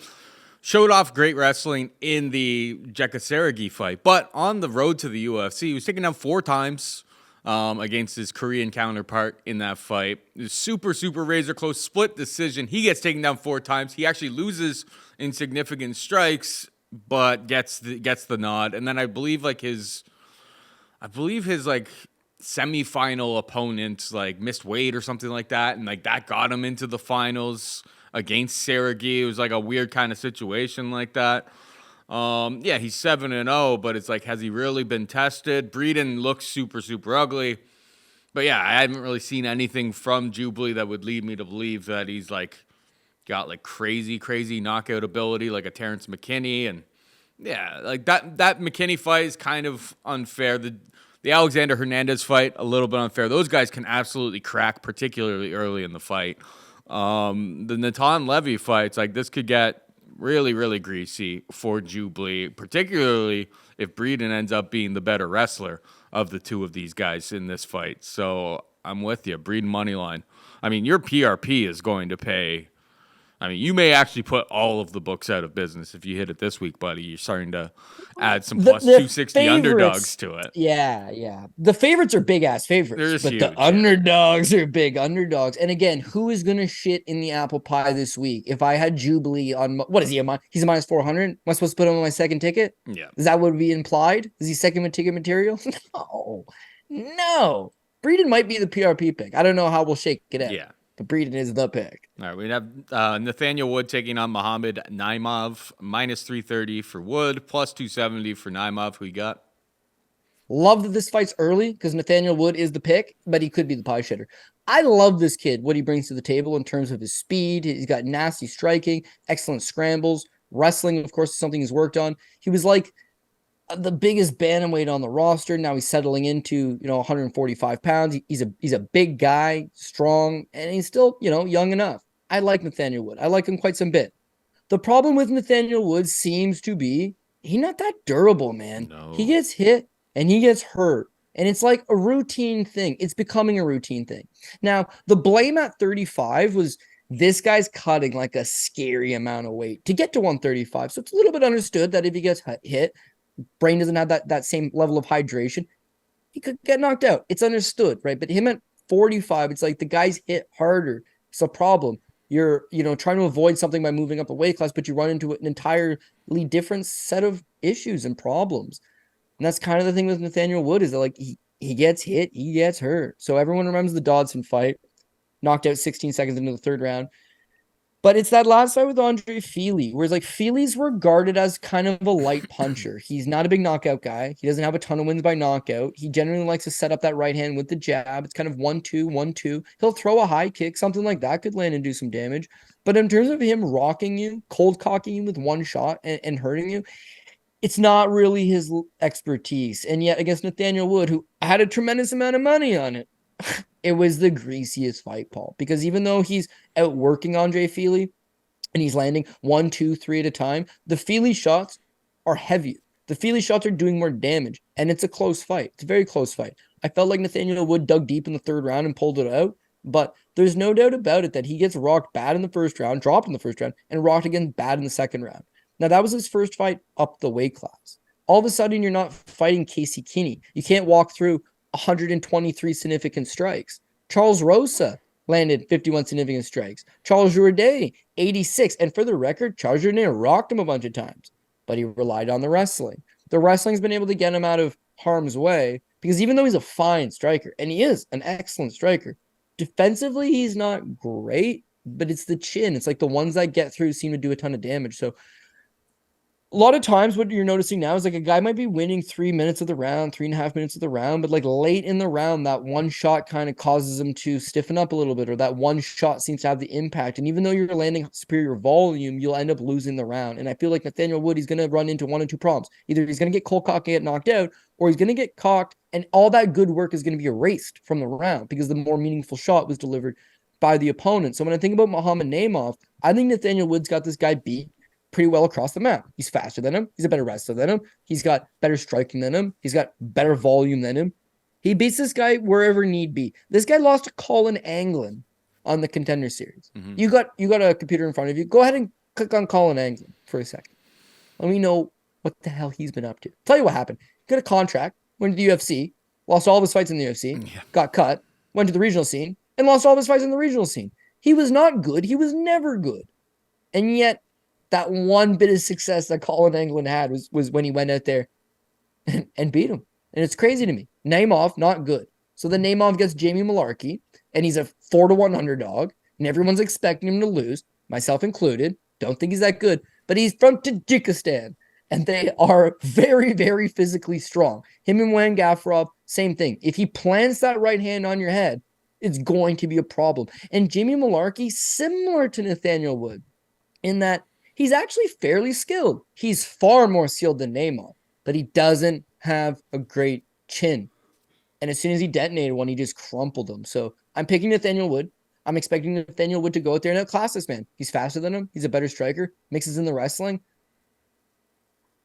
Speaker 1: showed off great wrestling in the Jekasaragi fight, but on the road to the UFC, he was taken down 4 times. Against his Korean counterpart in that fight. It was super, super razor close split decision. He gets taken down 4 times. He actually loses in significant strikes, but gets the nod. And then I believe his semifinal opponent missed weight or something like that, and that got him into the finals against Sergey. It was a weird kind of situation like that. Yeah, he's 7-0, but it's has he really been tested? Breeden looks super, super ugly. But yeah, I haven't really seen anything from Jubli that would lead me to believe that he's got crazy, crazy knockout ability like a Terrence McKinney. And yeah, that McKinney fight is kind of unfair. The Alexander Hernandez fight, a little bit unfair. Those guys can absolutely crack, particularly early in the fight. The Natan Levy fights, this could get really, really greasy for Jubli, particularly if Breeden ends up being the better wrestler of the 2 of these guys in this fight. So I'm with you. Breeden money line. I mean, your PRP is going to pay I mean, you may actually put all of the books out of business if you hit it this week, buddy. You're starting to add some plus 260 underdogs to it.
Speaker 2: Yeah. The favorites are big ass favorites, but
Speaker 1: huge,
Speaker 2: the underdogs are big underdogs. And again, who is going to shit in the apple pie this week? If I had Jubli on, what is he? He's a minus 400. Am I supposed to put him on my second ticket?
Speaker 1: Yeah.
Speaker 2: Is that what would be implied? Is he second ticket material? No. Breeden might be the PRP pick. I don't know how we'll shake it out.
Speaker 1: Yeah.
Speaker 2: But Breeden is the pick.
Speaker 1: All right, we have Nathaniel Wood taking on Mohammad. Naimov, minus 330 for Wood, plus 270 for Naimov. Who you got?
Speaker 2: Love that this fight's early because Nathaniel Wood is the pick, but he could be the pie shitter. I love this kid, what he brings to the table in terms of his speed. He's got nasty striking, excellent scrambles. Wrestling, of course, is something he's worked on. He was like the biggest bantamweight on the roster. Now he's settling into, 145 pounds. He's a big guy, strong, and he's still, young enough. I like Nathaniel Wood. I like him quite some bit. The problem with Nathaniel Wood seems to be he's not that durable, man.
Speaker 1: No.
Speaker 2: He gets hit and he gets hurt. And it's like a routine thing. It's becoming a routine thing. Now, the blame at 35 was this guy's cutting like a scary amount of weight to get to 135. So it's a little bit understood that if he gets hit, brain doesn't have that same level of hydration, he could get knocked out. It's understood, right? But him at 45, it's like the guy's hit harder. It's a problem. You're, trying to avoid something by moving up a weight class, but you run into an entirely different set of issues and problems. And that's kind of the thing with Nathaniel Wood is that like he gets hit, he gets hurt. So everyone remembers the Dodson fight, knocked out 16 seconds into the third round. But it's that last fight with Andre Fili, whereas like Fili's regarded as kind of a light puncher. He's not a big knockout guy. He doesn't have a ton of wins by knockout. He generally likes to set up that right hand with the jab. It's kind of 1-2, 1-2. He'll throw a high kick, something like that could land and do some damage. But in terms of him rocking you, cold cocking you with one shot and hurting you, it's not really his expertise. And yet against Nathaniel Wood, who had a tremendous amount of money on it, it was the greasiest fight, Paul, because even though he's outworking Andre Fili and he's landing 1, 2, 3 at a time, the Fili shots are heavier. The Fili shots are doing more damage, and it's a close fight. It's a very close fight. I felt like Nathaniel Wood dug deep in the third round and pulled it out, but there's no doubt about it that he gets rocked bad in the first round, dropped in the first round, and rocked again bad in the second round. Now, that was his first fight up the weight class. All of a sudden, you're not fighting Casey Kinney. You can't walk through 123 significant strikes. Charles Rosa landed 51 significant strikes. Charles Jourdain, 86. And for the record, Charles Jourdain rocked him a bunch of times, but he relied on the wrestling. The wrestling's been able to get him out of harm's way because even though he's a fine striker, and he is an excellent striker, defensively, he's not great, but it's the chin. It's like the ones that get through seem to do a ton of damage. So a lot of times what you're noticing now is like a guy might be winning 3 minutes of the round, 3.5 minutes of the round, but like late in the round, that one shot kind of causes him to stiffen up a little bit, or that one shot seems to have the impact. And even though you're landing superior volume, you'll end up losing the round. And I feel like Nathaniel Wood, he's going to run into one or two problems. Either he's going to get cold cocked and get knocked out, or he's going to get cocked and all that good work is going to be erased from the round because the more meaningful shot was delivered by the opponent. So when I think about Mohammad Naimov, I think Nathaniel Wood's got this guy beat pretty well across the map. He's faster than him. He's a better wrestler than him. He's got better striking than him. He's got better volume than him. He beats this guy wherever need be. This guy lost to Colin Anglin on the Contender Series. Mm-hmm. You got a computer in front of you. Go ahead and click on Colin Anglin for a second. Let me know what the hell he's been up to. Tell you what happened. Got a contract, went to the UFC, lost all of his fights in the UFC, got cut, went to the regional scene, and lost all of his fights in the regional scene. He was not good. He was never good. And yet, that one bit of success that Colin Anglin had was when he went out there and beat him. And it's crazy to me. Naimov, not good. So then Naimov gets Jamie Malarkey, and he's a 4-1 underdog, and everyone's expecting him to lose, myself included. Don't think he's that good. But he's from Tajikistan, and they are very, very physically strong. Him and Muin Gafurov, same thing. If he plants that right hand on your head, it's going to be a problem. And Jamie Malarkey, similar to Nathaniel Wood, in that he's actually fairly skilled. He's far more skilled than Naimov, but he doesn't have a great chin. And as soon as he detonated one, he just crumpled him. So I'm picking Nathaniel Wood. I'm expecting Nathaniel Wood to go out there and outclass this man. He's faster than him. He's a better striker. Mixes in the wrestling.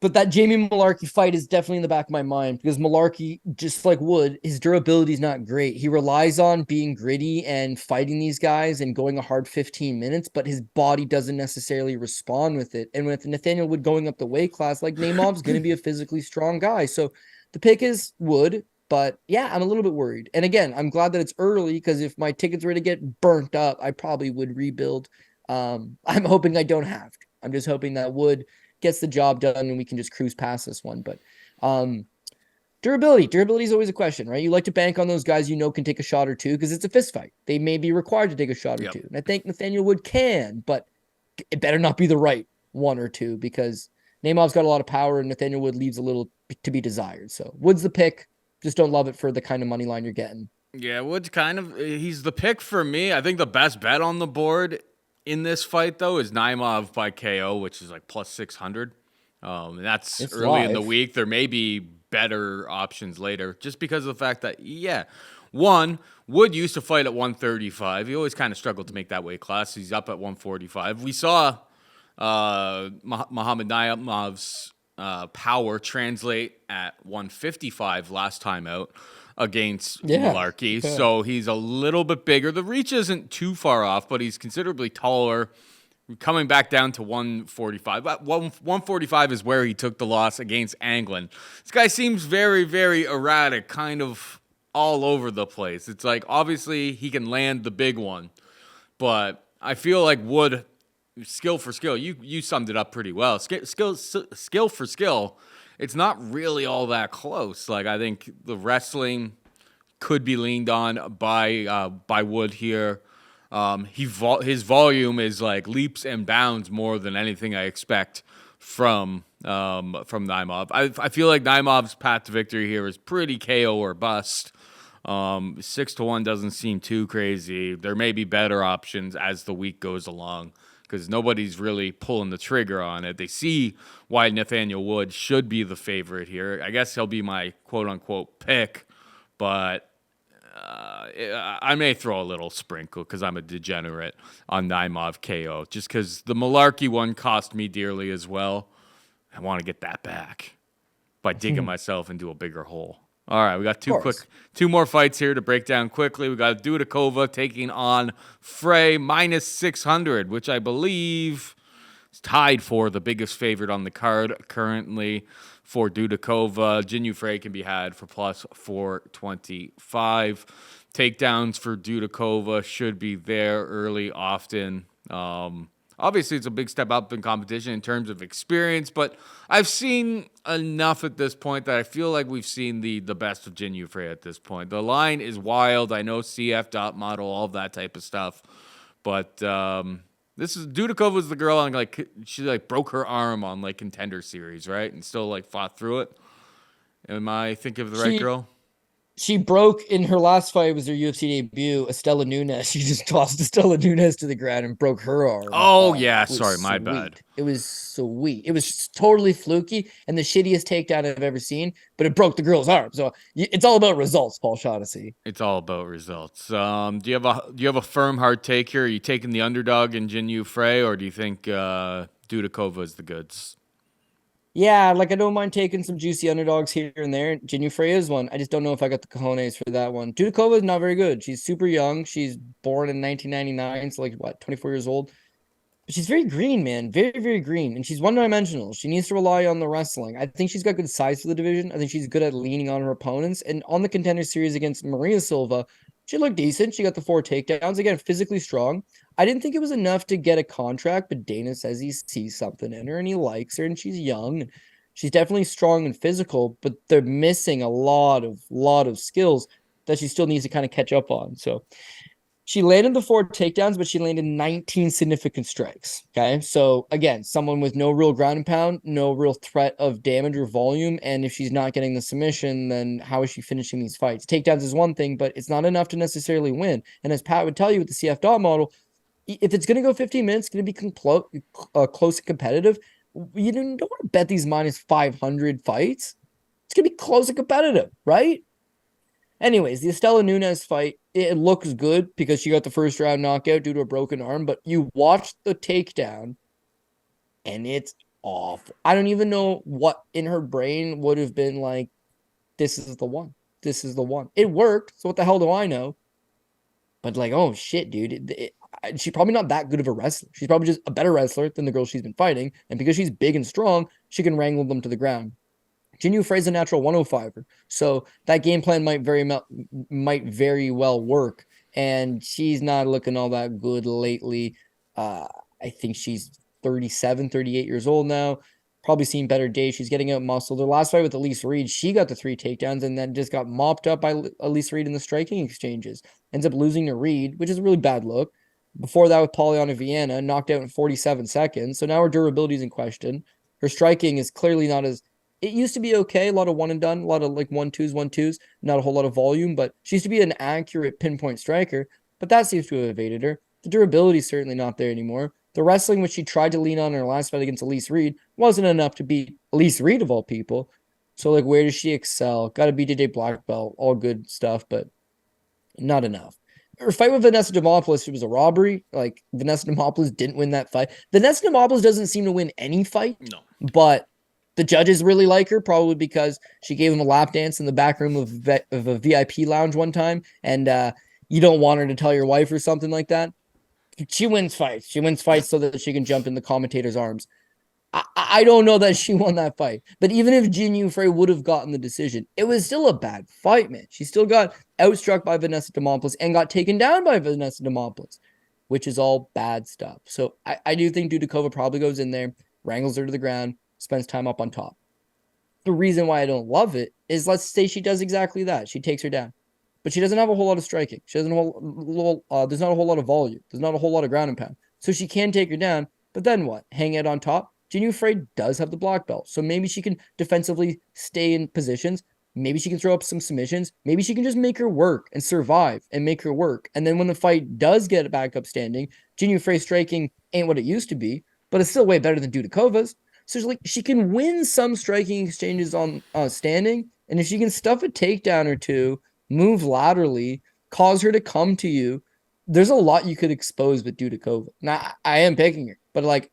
Speaker 2: But that Jamie Malarkey fight is definitely in the back of my mind because Malarkey, just like Wood, his durability is not great. He relies on being gritty and fighting these guys and going a hard 15 minutes, but his body doesn't necessarily respond with it. And with Nathaniel Wood going up the weight class, like Naimov's going to be a physically strong guy. So the pick is Wood, but yeah, I'm a little bit worried. And again, I'm glad that it's early because if my tickets were to get burnt up, I probably would rebuild. I'm hoping I don't have to. I'm just hoping that Wood gets the job done and we can just cruise past this one. But durability is always a question, right? You like to bank on those guys can take a shot or two because it's a fist fight. They may be required to take a shot or two. And I think Nathaniel Wood can, but it better not be the right one or two because Naimov's got a lot of power and Nathaniel Wood leaves a little to be desired. So Wood's the pick. Just don't love it for the kind of money line you're getting.
Speaker 1: Yeah, Wood's he's the pick for me. I think the best bet on the board in this fight, though, is Naimov by KO, which is like plus 600. That's it's early live in the week. There may be better options later just because of the fact that, one, Wood used to fight at 135. He always kind of struggled to make that weight class. He's up at 145. We saw Mohammad Naimov's power translate at 155 last time out against Malarkey. Yeah. So he's a little bit bigger. The reach isn't too far off, but he's considerably taller. Coming back down to 145. 145 is where he took the loss against Anglin. This guy seems very, very erratic, kind of all over the place. It's like, obviously, he can land the big one. But I feel like Wood, skill for skill, you summed it up pretty well. Skill for skill, it's not really all that close. Like, I think the wrestling could be leaned on by Wood here. His volume is like leaps and bounds more than anything I expect from Naimov. I feel like Naimov's path to victory here is pretty KO or bust. 6-1 doesn't seem too crazy. There may be better options as the week goes along, because nobody's really pulling the trigger on it. They see why Nathaniel Wood should be the favorite here. I guess he'll be my quote-unquote pick, but I may throw a little sprinkle because I'm a degenerate on Naimov KO, just because the Malarkey one cost me dearly as well. I want to get that back by digging myself into a bigger hole. All right, we got two more fights here to break down quickly. We got Dudakova taking on Frey minus 600, which I believe is tied for the biggest favorite on the card currently for Dudakova. Jinyu Frey can be had for plus 425. Takedowns for Dudakova should be there early, often. Obviously, it's a big step up in competition in terms of experience, but I've seen enough at this point that I feel like we've seen the best of Jinyu Frey at this point. The line is wild. I know CF dot model, all of that type of stuff, but this is Dudakova's the girl, and she broke her arm on Contender Series, right, and still fought through it. Am I thinking of the right girl?
Speaker 2: She broke in her last fight, was her UFC debut, Estela Nunes. She just tossed Estela Nunes to the ground and broke her arm.
Speaker 1: Oh, yeah. Sorry, my bad.
Speaker 2: It was sweet. It was totally fluky and the shittiest takedown I've ever seen, but it broke the girl's arm. So it's all about results, Paul Shaughnessy.
Speaker 1: It's all about results. Do you have a firm hard take here? Are you taking the underdog in Jinyu Frey, or do you think Dudakova is the goods?
Speaker 2: Yeah, I don't mind taking some juicy underdogs here and there. Jinyu Frey is one. I just don't know if I got the cojones for that one. Dudakova is not very good. She's super young. She's born in 1999, so 24 years old. But she's very green, man. Very, very green. And she's one-dimensional. She needs to rely on the wrestling. I think she's got good size for the division. I think she's good at leaning on her opponents. And on the Contender Series against Maria Silva, she looked decent. She got the 4 takedowns. Again, physically strong. I didn't think it was enough to get a contract, but Dana says he sees something in her and he likes her, and she's young. She's definitely strong and physical, but they're missing a lot of skills that she still needs to kind of catch up on. So she landed the 4 takedowns, but she landed 19 significant strikes. Okay. So again, someone with no real ground and pound, no real threat of damage or volume. And if she's not getting the submission, then how is she finishing these fights? Takedowns is one thing, but it's not enough to necessarily win. And as Pat would tell you with the CF dot model, if it's going to go 15 minutes, it's going to be close and competitive. You don't want to bet these minus 500 fights. It's going to be close and competitive, right? Anyways, the Estela Nunes fight, it looks good because she got the first round knockout due to a broken arm, but you watch the takedown and it's awful. I don't even know what in her brain would have been like, this is the one. This is the one. It worked. So what the hell do I know? But like, oh shit, dude. She's probably not that good of a wrestler. She's probably just a better wrestler than the girl she's been fighting. And because she's big and strong, she can wrangle them to the ground. Jinyu Frey's a natural 105er. So that game plan might very well work. And she's not looking all that good lately. I think she's 37, 38 years old now. Probably seen better days. She's getting out muscle. The last fight with Elise Reed, she got the 3 takedowns and then just got mopped up by Elise Reed in the striking exchanges. Ends up losing to Reed, which is a really bad look. Before that with Polyana Vienna, knocked out in 47 seconds. So now her durability is in question. Her striking is clearly not as... It used to be okay, a lot of one and done, a lot of like 1-2s, not a whole lot of volume, but she used to be an accurate pinpoint striker, but that seems to have evaded her. The durability is certainly not there anymore. The wrestling, which she tried to lean on in her last fight against Elise Reed, wasn't enough to beat Elise Reed of all people. So, like, where does she excel? Got to be today black belt, all good stuff, but not enough. Her fight with Vanessa Demopoulos, it was a robbery. Like, Vanessa Demopoulos didn't win that fight. Vanessa Demopoulos doesn't seem to win any fight,
Speaker 1: No.
Speaker 2: but the judges really like her, probably because she gave him a lap dance in the back room of a VIP lounge one time, and you don't want her to tell your wife or something like that. She wins fights. She wins fights so that she can jump in the commentator's arms. I don't know that she won that fight. But even if Jinyu Frey would have gotten the decision, it was still a bad fight, man. She still got outstruck by Vanessa Demopoulos and got taken down by Vanessa Demopoulos, which is all bad stuff. So I do think Dudikova probably goes in there, wrangles her to the ground, spends time up on top. The reason why I don't love it is, let's say she does exactly that. She takes her down. But she doesn't have a whole lot of striking. She doesn't there's not a whole lot of volume. There's not a whole lot of ground and pound. So she can take her down, but then what? Hang out on top? Jinyu Frey does have the black belt. So maybe she can defensively stay in positions. Maybe she can throw up some submissions. Maybe she can just make her work and survive and make her work. And then when the fight does get back up standing, Jinyu Frey striking ain't what it used to be, but it's still way better than Dudikova's. So she can win some striking exchanges on standing. And if she can stuff a takedown or two, move laterally, cause her to come to you, there's a lot you could expose with Dudikova. Now, I am picking her, but like,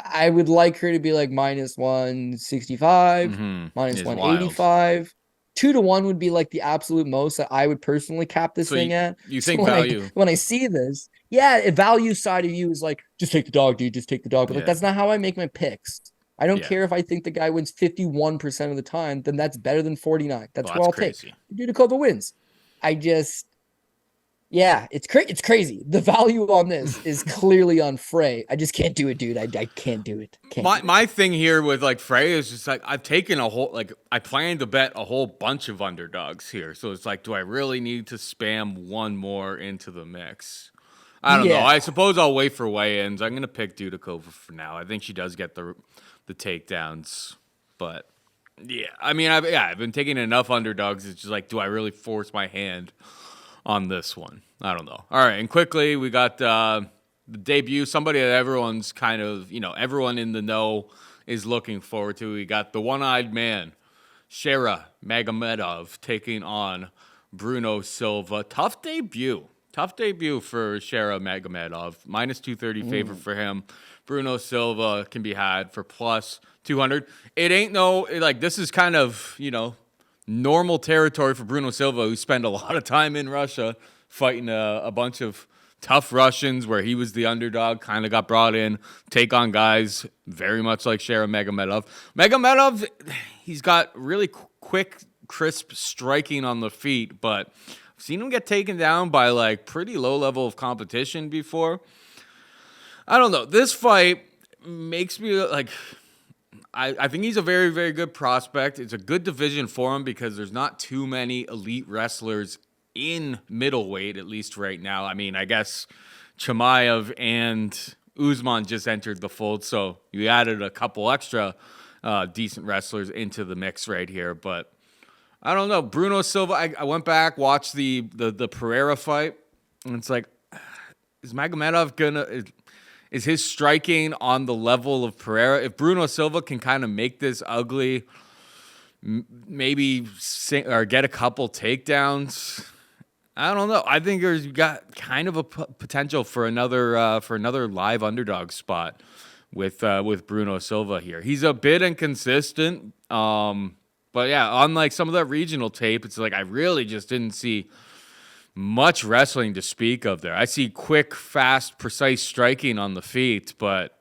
Speaker 2: I would like her to be like minus 165, minus 185. 2-1 would be like the absolute most that I would personally cap this thing at.
Speaker 1: You think value?
Speaker 2: When I see this, yeah, value side of you is like, just take the dog, dude, just take the dog. But like, that's not how I make my picks. I don't care if I think the guy wins 51% of the time, then that's better than 49. That's what I'll take. Dudikova wins. It's crazy. The value on this is clearly on Frey. I just can't do it, dude. I can't do it.
Speaker 1: My thing here with like Frey is just like, I've taken I plan to bet a whole bunch of underdogs here. So it's like, do I really need to spam one more into the mix? I don't know. I suppose I'll wait for weigh-ins. I'm going to pick Dudikova for now. I think she does get the takedowns, but I mean, I've been taking enough underdogs. It's just like, do I really force my hand on this one? I don't know. All right, and quickly, we got the debut, somebody that everyone's kind of, everyone in the know is looking forward to. We got the one-eyed man, Shera Magomedov, taking on Bruno Silva. Tough debut for Shera Magomedov. Minus 230 favor for him. Bruno Silva can be had for plus 200. It ain't this is kind of, normal territory for Bruno Silva, who spent a lot of time in Russia fighting a bunch of tough Russians where he was the underdog, kind of got brought in, take on guys very much like Shera Magomedov. Magomedov, he's got really quick, crisp striking on the feet, but I've seen him get taken down by like pretty low level of competition before. I don't know. This fight makes me like, I think he's a very, very good prospect. It's a good division for him because there's not too many elite wrestlers in middleweight, at least right now. I mean, I guess Chimaev and Usman just entered the fold, so you added a couple extra decent wrestlers into the mix right here. But I don't know. Bruno Silva, I went back, watched the Pereira fight, and it's like, is Magomedov gonna... Is his striking on the level of Pereira? If Bruno Silva can kind of make this ugly, maybe or get a couple takedowns, I don't know. I think there's got kind of a potential for another live underdog spot with Bruno Silva here. He's a bit inconsistent, but yeah, unlike some of that regional tape, it's like I really just didn't see much wrestling to speak of there. I see quick, fast, precise striking on the feet, but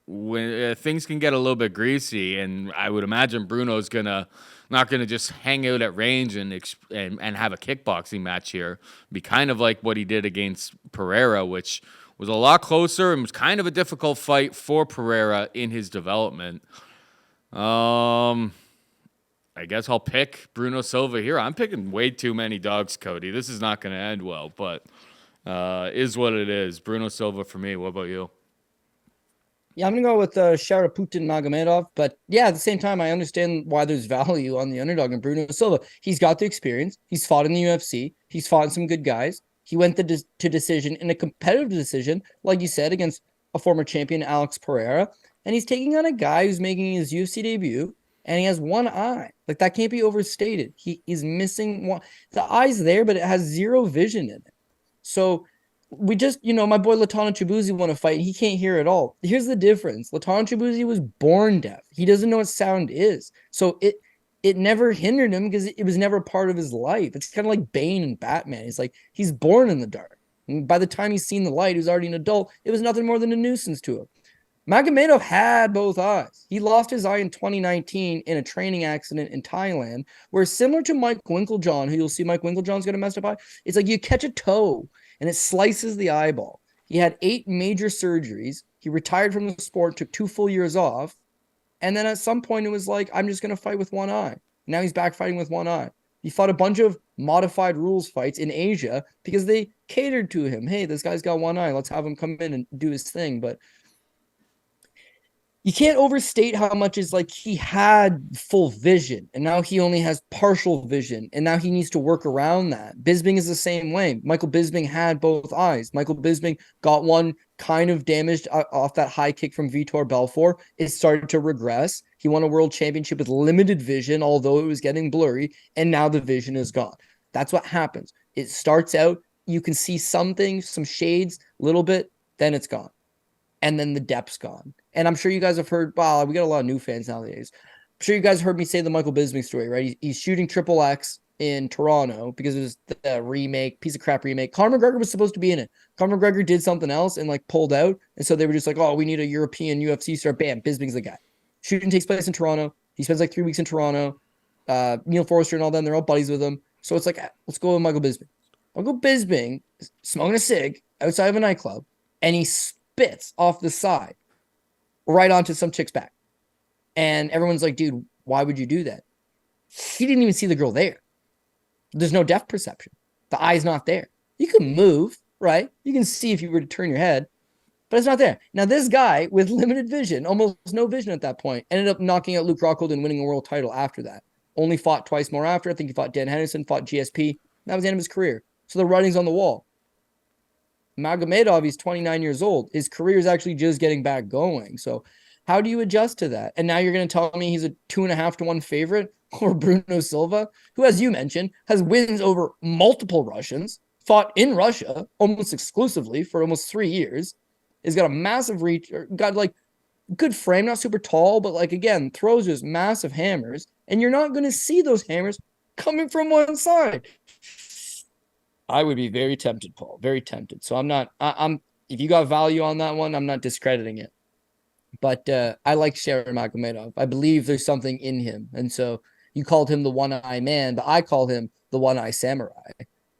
Speaker 1: when things can get a little bit greasy, and I would imagine Bruno's not gonna just hang out at range and have a kickboxing match here. Be kind of like what he did against Pereira, which was a lot closer and was kind of a difficult fight for Pereira in his development. I guess I'll pick Bruno Silva here. I'm picking way too many dogs, Cody. This is not going to end well, but is what it is. Bruno Silva for me. What about you?
Speaker 2: Yeah, I'm going to go with Sharaputin Magomedov. But yeah, at the same time, I understand why there's value on the underdog in Bruno Silva. He's got the experience. He's fought in the UFC. He's fought in some good guys. He went to decision in a competitive decision, like you said, against a former champion, Alex Pereira. And he's taking on a guy who's making his UFC debut, and he has one eye. Like, that can't be overstated. He is missing one. The eye's there, but it has zero vision in it. So we just, my boy Latana Chibuzi won a fight, and he can't hear at all. Here's the difference. Latana Chibuzi was born deaf. He doesn't know what sound is. So it never hindered him because it was never part of his life. It's kind of like Bane and Batman. He's like, he's born in the dark. And by the time he's seen the light, he was already an adult. It was nothing more than a nuisance to him. Magomedov had both eyes. He lost his eye in 2019 in a training accident in Thailand, where similar to Mike Winklejohn, who you'll see Mike Winklejohn's got a messed up eye, it's like you catch a toe and it slices the eyeball. He had 8 major surgeries. He retired from the sport, took 2 full years off. And then at some point it was like, I'm just going to fight with one eye. Now he's back fighting with one eye. He fought a bunch of modified rules fights in Asia because they catered to him. Hey, this guy's got one eye. Let's have him come in and do his thing. But you can't overstate how much is like he had full vision and now he only has partial vision and now he needs to work around that. Bisping is the same way. Michael Bisping had both eyes. Michael Bisping got one kind of damaged off that high kick from Vitor Belfort. It started to regress. He won a world championship with limited vision, although it was getting blurry, and now the vision is gone. That's what happens. It starts out, you can see some things, some shades, a little bit, then it's gone. And then the depth's gone. And I'm sure you guys have heard, wow, we got a lot of new fans nowadays. I'm sure you guys heard me say the Michael Bisping story, right? He's shooting Triple X in Toronto because it was the remake, piece of crap remake. Conor McGregor was supposed to be in it. Conor McGregor did something else and like pulled out. And so they were just like, oh, we need a European UFC star. Bam, Bisping's the guy. Shooting takes place in Toronto. He spends like 3 weeks in Toronto. Neil Forrester and all them, they're all buddies with him. So it's like, let's go with Michael Bisping. Michael Bisping is smoking a cig outside of a nightclub and he spits off the side right onto some chick's back. And everyone's like, dude, why would you do that? He didn't even see the girl there. There's no depth perception. The eye's not there. You can move, right? You can see if you were to turn your head, but it's not there. Now, this guy with limited vision, almost no vision at that point, ended up knocking out Luke Rockhold and winning a world title after that. Only fought twice more after. I think he fought Dan Henderson, fought GSP. That was the end of his career. So the writing's on the wall. Magomedov, he's 29 years old. His career is actually just getting back going. So how do you adjust to that? And now you're going to tell me he's a 2.5 to 1 favorite or Bruno Silva, who, as you mentioned, has wins over multiple Russians, fought in Russia almost exclusively for almost 3 years, has got a massive reach, got like good frame, not super tall, but like, again, throws just massive hammers. And you're not going to see those hammers coming from one side. I would be very tempted, Paul. Very tempted. So I'm if you got value on that one, I'm not discrediting it. But I like Sharon Magomedov. I believe there's something in him. And so you called him the one-eye man, but I call him the one-eye samurai.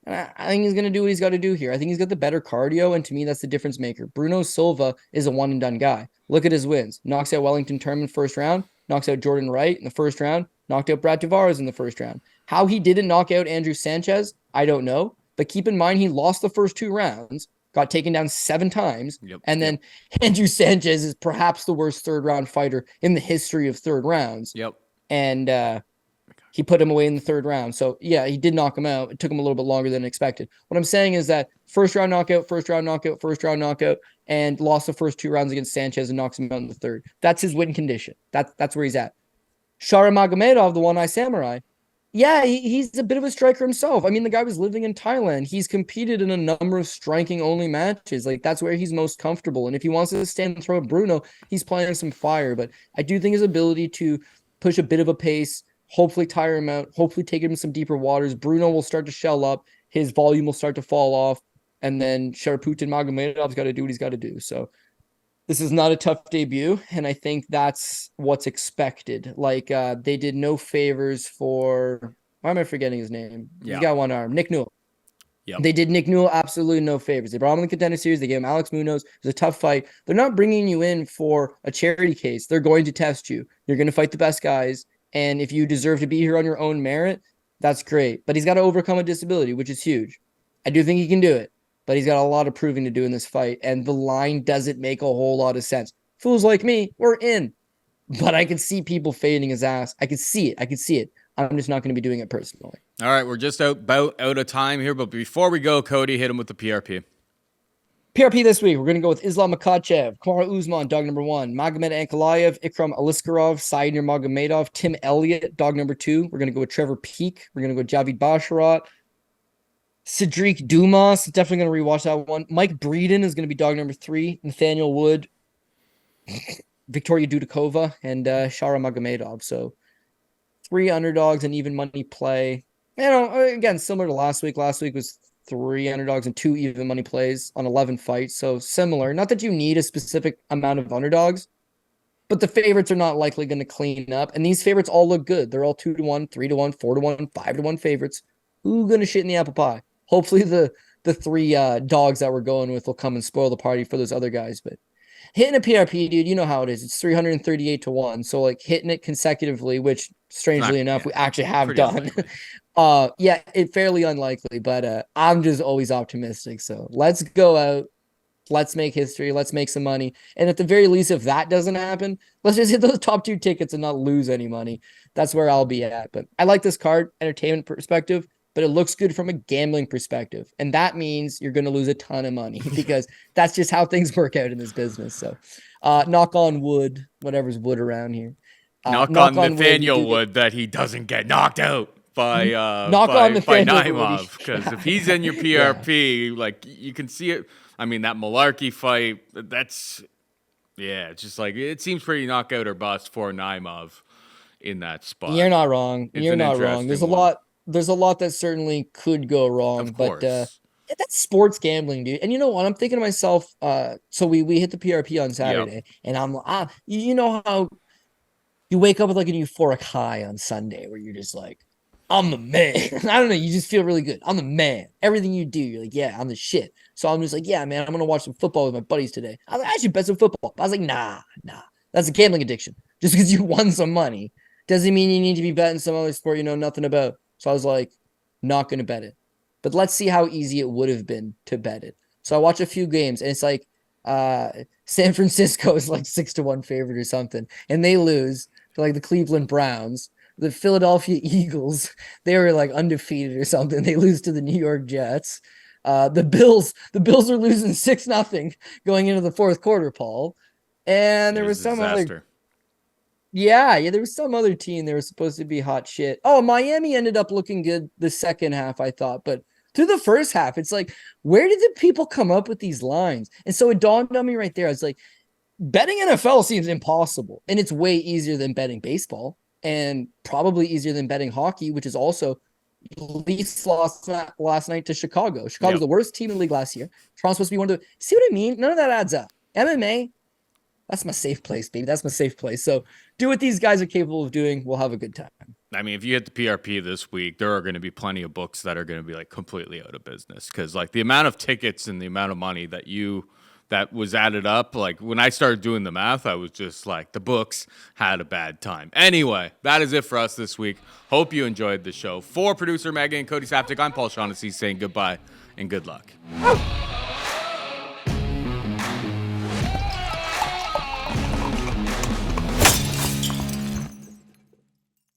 Speaker 2: And I think he's going to do what he's got to do here. I think he's got the better cardio, and to me, that's the difference maker. Bruno Silva is a one-and-done guy. Look at his wins. Knocks out Wellington Turman first round, knocks out Jordan Wright in the first round, knocked out Brad Tavares in the first round. How he didn't knock out Andrew Sanchez, I don't know. But keep in mind, he lost the first 2 rounds, got taken down 7 times. And then Andrew Sanchez is perhaps the worst third-round fighter in the history of third rounds. And he put him away in the 3rd round. So, yeah, he did knock him out. It took him a little bit longer than expected. What I'm saying is that first-round knockout, first-round knockout, first-round knockout, and lost the first 2 rounds against Sanchez and knocks him out in the 3rd. That's his win condition. That's where he's at. Shara Magomedov, the one-eye samurai, Yeah, he's a bit of a striker himself. I mean, the guy was living in Thailand. He's competed in a number of striking only matches. Like, that's where he's most comfortable. And if he wants to stand and throw at Bruno, he's playing some fire. But I do think his ability to push a bit of a pace, hopefully tire him out, hopefully take him some deeper waters. Bruno will start to shell up. His volume will start to fall off. And then Sharputin Magomedov's got to do what he's got to do. So this is not a tough debut, and I think that's what's expected. Like, they did no favors for, why am I forgetting his name?
Speaker 1: Yeah.
Speaker 2: He's got one arm. Nick Newell.
Speaker 1: Yep.
Speaker 2: They did Nick Newell absolutely no favors. They brought him in the contender series. They gave him Alex Munoz. It was a tough fight. They're not bringing you in for a charity case. They're going to test you. You're going to fight the best guys, and if you deserve to be here on your own merit, that's great. But he's got to overcome a disability, which is huge. I do think he can do it. But he's got a lot of proving to do in this fight, and the line doesn't make a whole lot of sense. Fools like me, we're in. But I can see people fading his ass. I can see it. I'm just not going to be doing it personally.
Speaker 1: All right, we're just about out of time here, but before we go, Cody, hit him with the PRP.
Speaker 2: PRP this week, we're going to go with Islam Makhachev, Kamaru Usman, dog number 1, Magomed Ankalaev, Ikram Aliskerov, Nurmagomedov, Tim Elliott, dog number 2. We're going to go with Trevor Peak. We're going to go with Javid Basharat. Sedriques Dumas, definitely going to rewatch that one. Mike Breeden is going to be dog number 3. Nathaniel Wood, Victoria Dudikova, and Shara Magomedov. So 3 underdogs and even money play. You know, again, similar to last week. Last week was 3 underdogs and 2 even money plays on 11 fights. So similar. Not that you need a specific amount of underdogs, but the favorites are not likely going to clean up. And these favorites all look good. They're all 2-1, 3-1, 4-1, 5-1 favorites. Who's going to shit in the apple pie? Hopefully the 3 dogs that we're going with will come and spoil the party for those other guys. But hitting a PRP, dude, you know how it is. It's 338-1. So like hitting it consecutively, which strangely enough, we actually have done. Yeah, it fairly unlikely, but I'm just always optimistic. So let's go out. Let's make history. Let's make some money. And at the very least, if that doesn't happen, let's just hit those top 2 tickets and not lose any money. That's where I'll be at. But I like this card, entertainment perspective, but it looks good from a gambling perspective. And that means you're going to lose a ton of money because that's just how things work out in this business. So knock on wood, whatever's wood around here.
Speaker 1: Knock on Nathaniel Wood that he doesn't get knocked out by Naimov. Because if he's in your PRP, like you can see it. I mean, that Malarkey fight, it's just like it seems pretty knockout or bust for Naimov in that spot.
Speaker 2: You're not wrong. You're not wrong. There's a lot that certainly could go wrong, but that's sports gambling, dude. And you know what? I'm thinking to myself, so we hit the PRP on Saturday, and I'm you know how you wake up with like a euphoric high on Sunday where you're just like, I'm the man. I don't know. You just feel really good. I'm the man. Everything you do, you're like, yeah, I'm the shit. So I'm just like, yeah, man, I'm going to watch some football with my buddies today. I was like, I should bet some football. I was like, nah. That's a gambling addiction. Just because you won some money doesn't mean you need to be betting some other sport you know nothing about. So I was like, not going to bet it. But let's see how easy it would have been to bet it. So I watch a few games, and it's like San Francisco is like 6-1 favorite or something, and they lose to like the Cleveland Browns. The Philadelphia Eagles, they were like undefeated or something. They lose to the New York Jets. The Bills are losing 6-0 going into the fourth quarter, Paul. And there was some other. Yeah, there was some other team. They were supposed to be hot shit. Oh, Miami ended up looking good the second half, I thought. But through the first half, it's like, where did the people come up with these lines? And so it dawned on me right there. I was like, betting NFL seems impossible. And it's way easier than betting baseball. And probably easier than betting hockey, which is also Leafs lost last night to Chicago. Chicago's the worst team in the league last year. Toronto's supposed to be one of the... See what I mean? None of that adds up. MMA, that's my safe place, baby. That's my safe place. So do what these guys are capable of doing. We'll have a good time.
Speaker 1: I mean, if you hit the PRP this week, there are going to be plenty of books that are going to be like completely out of business because like the amount of tickets and the amount of money that was added up. Like when I started doing the math, I was just like, the books had a bad time. Anyway, that is it for us this week. Hope you enjoyed the show. For producer Megan and Cody Saftic, I'm Paul Shaughnessy saying goodbye and good luck.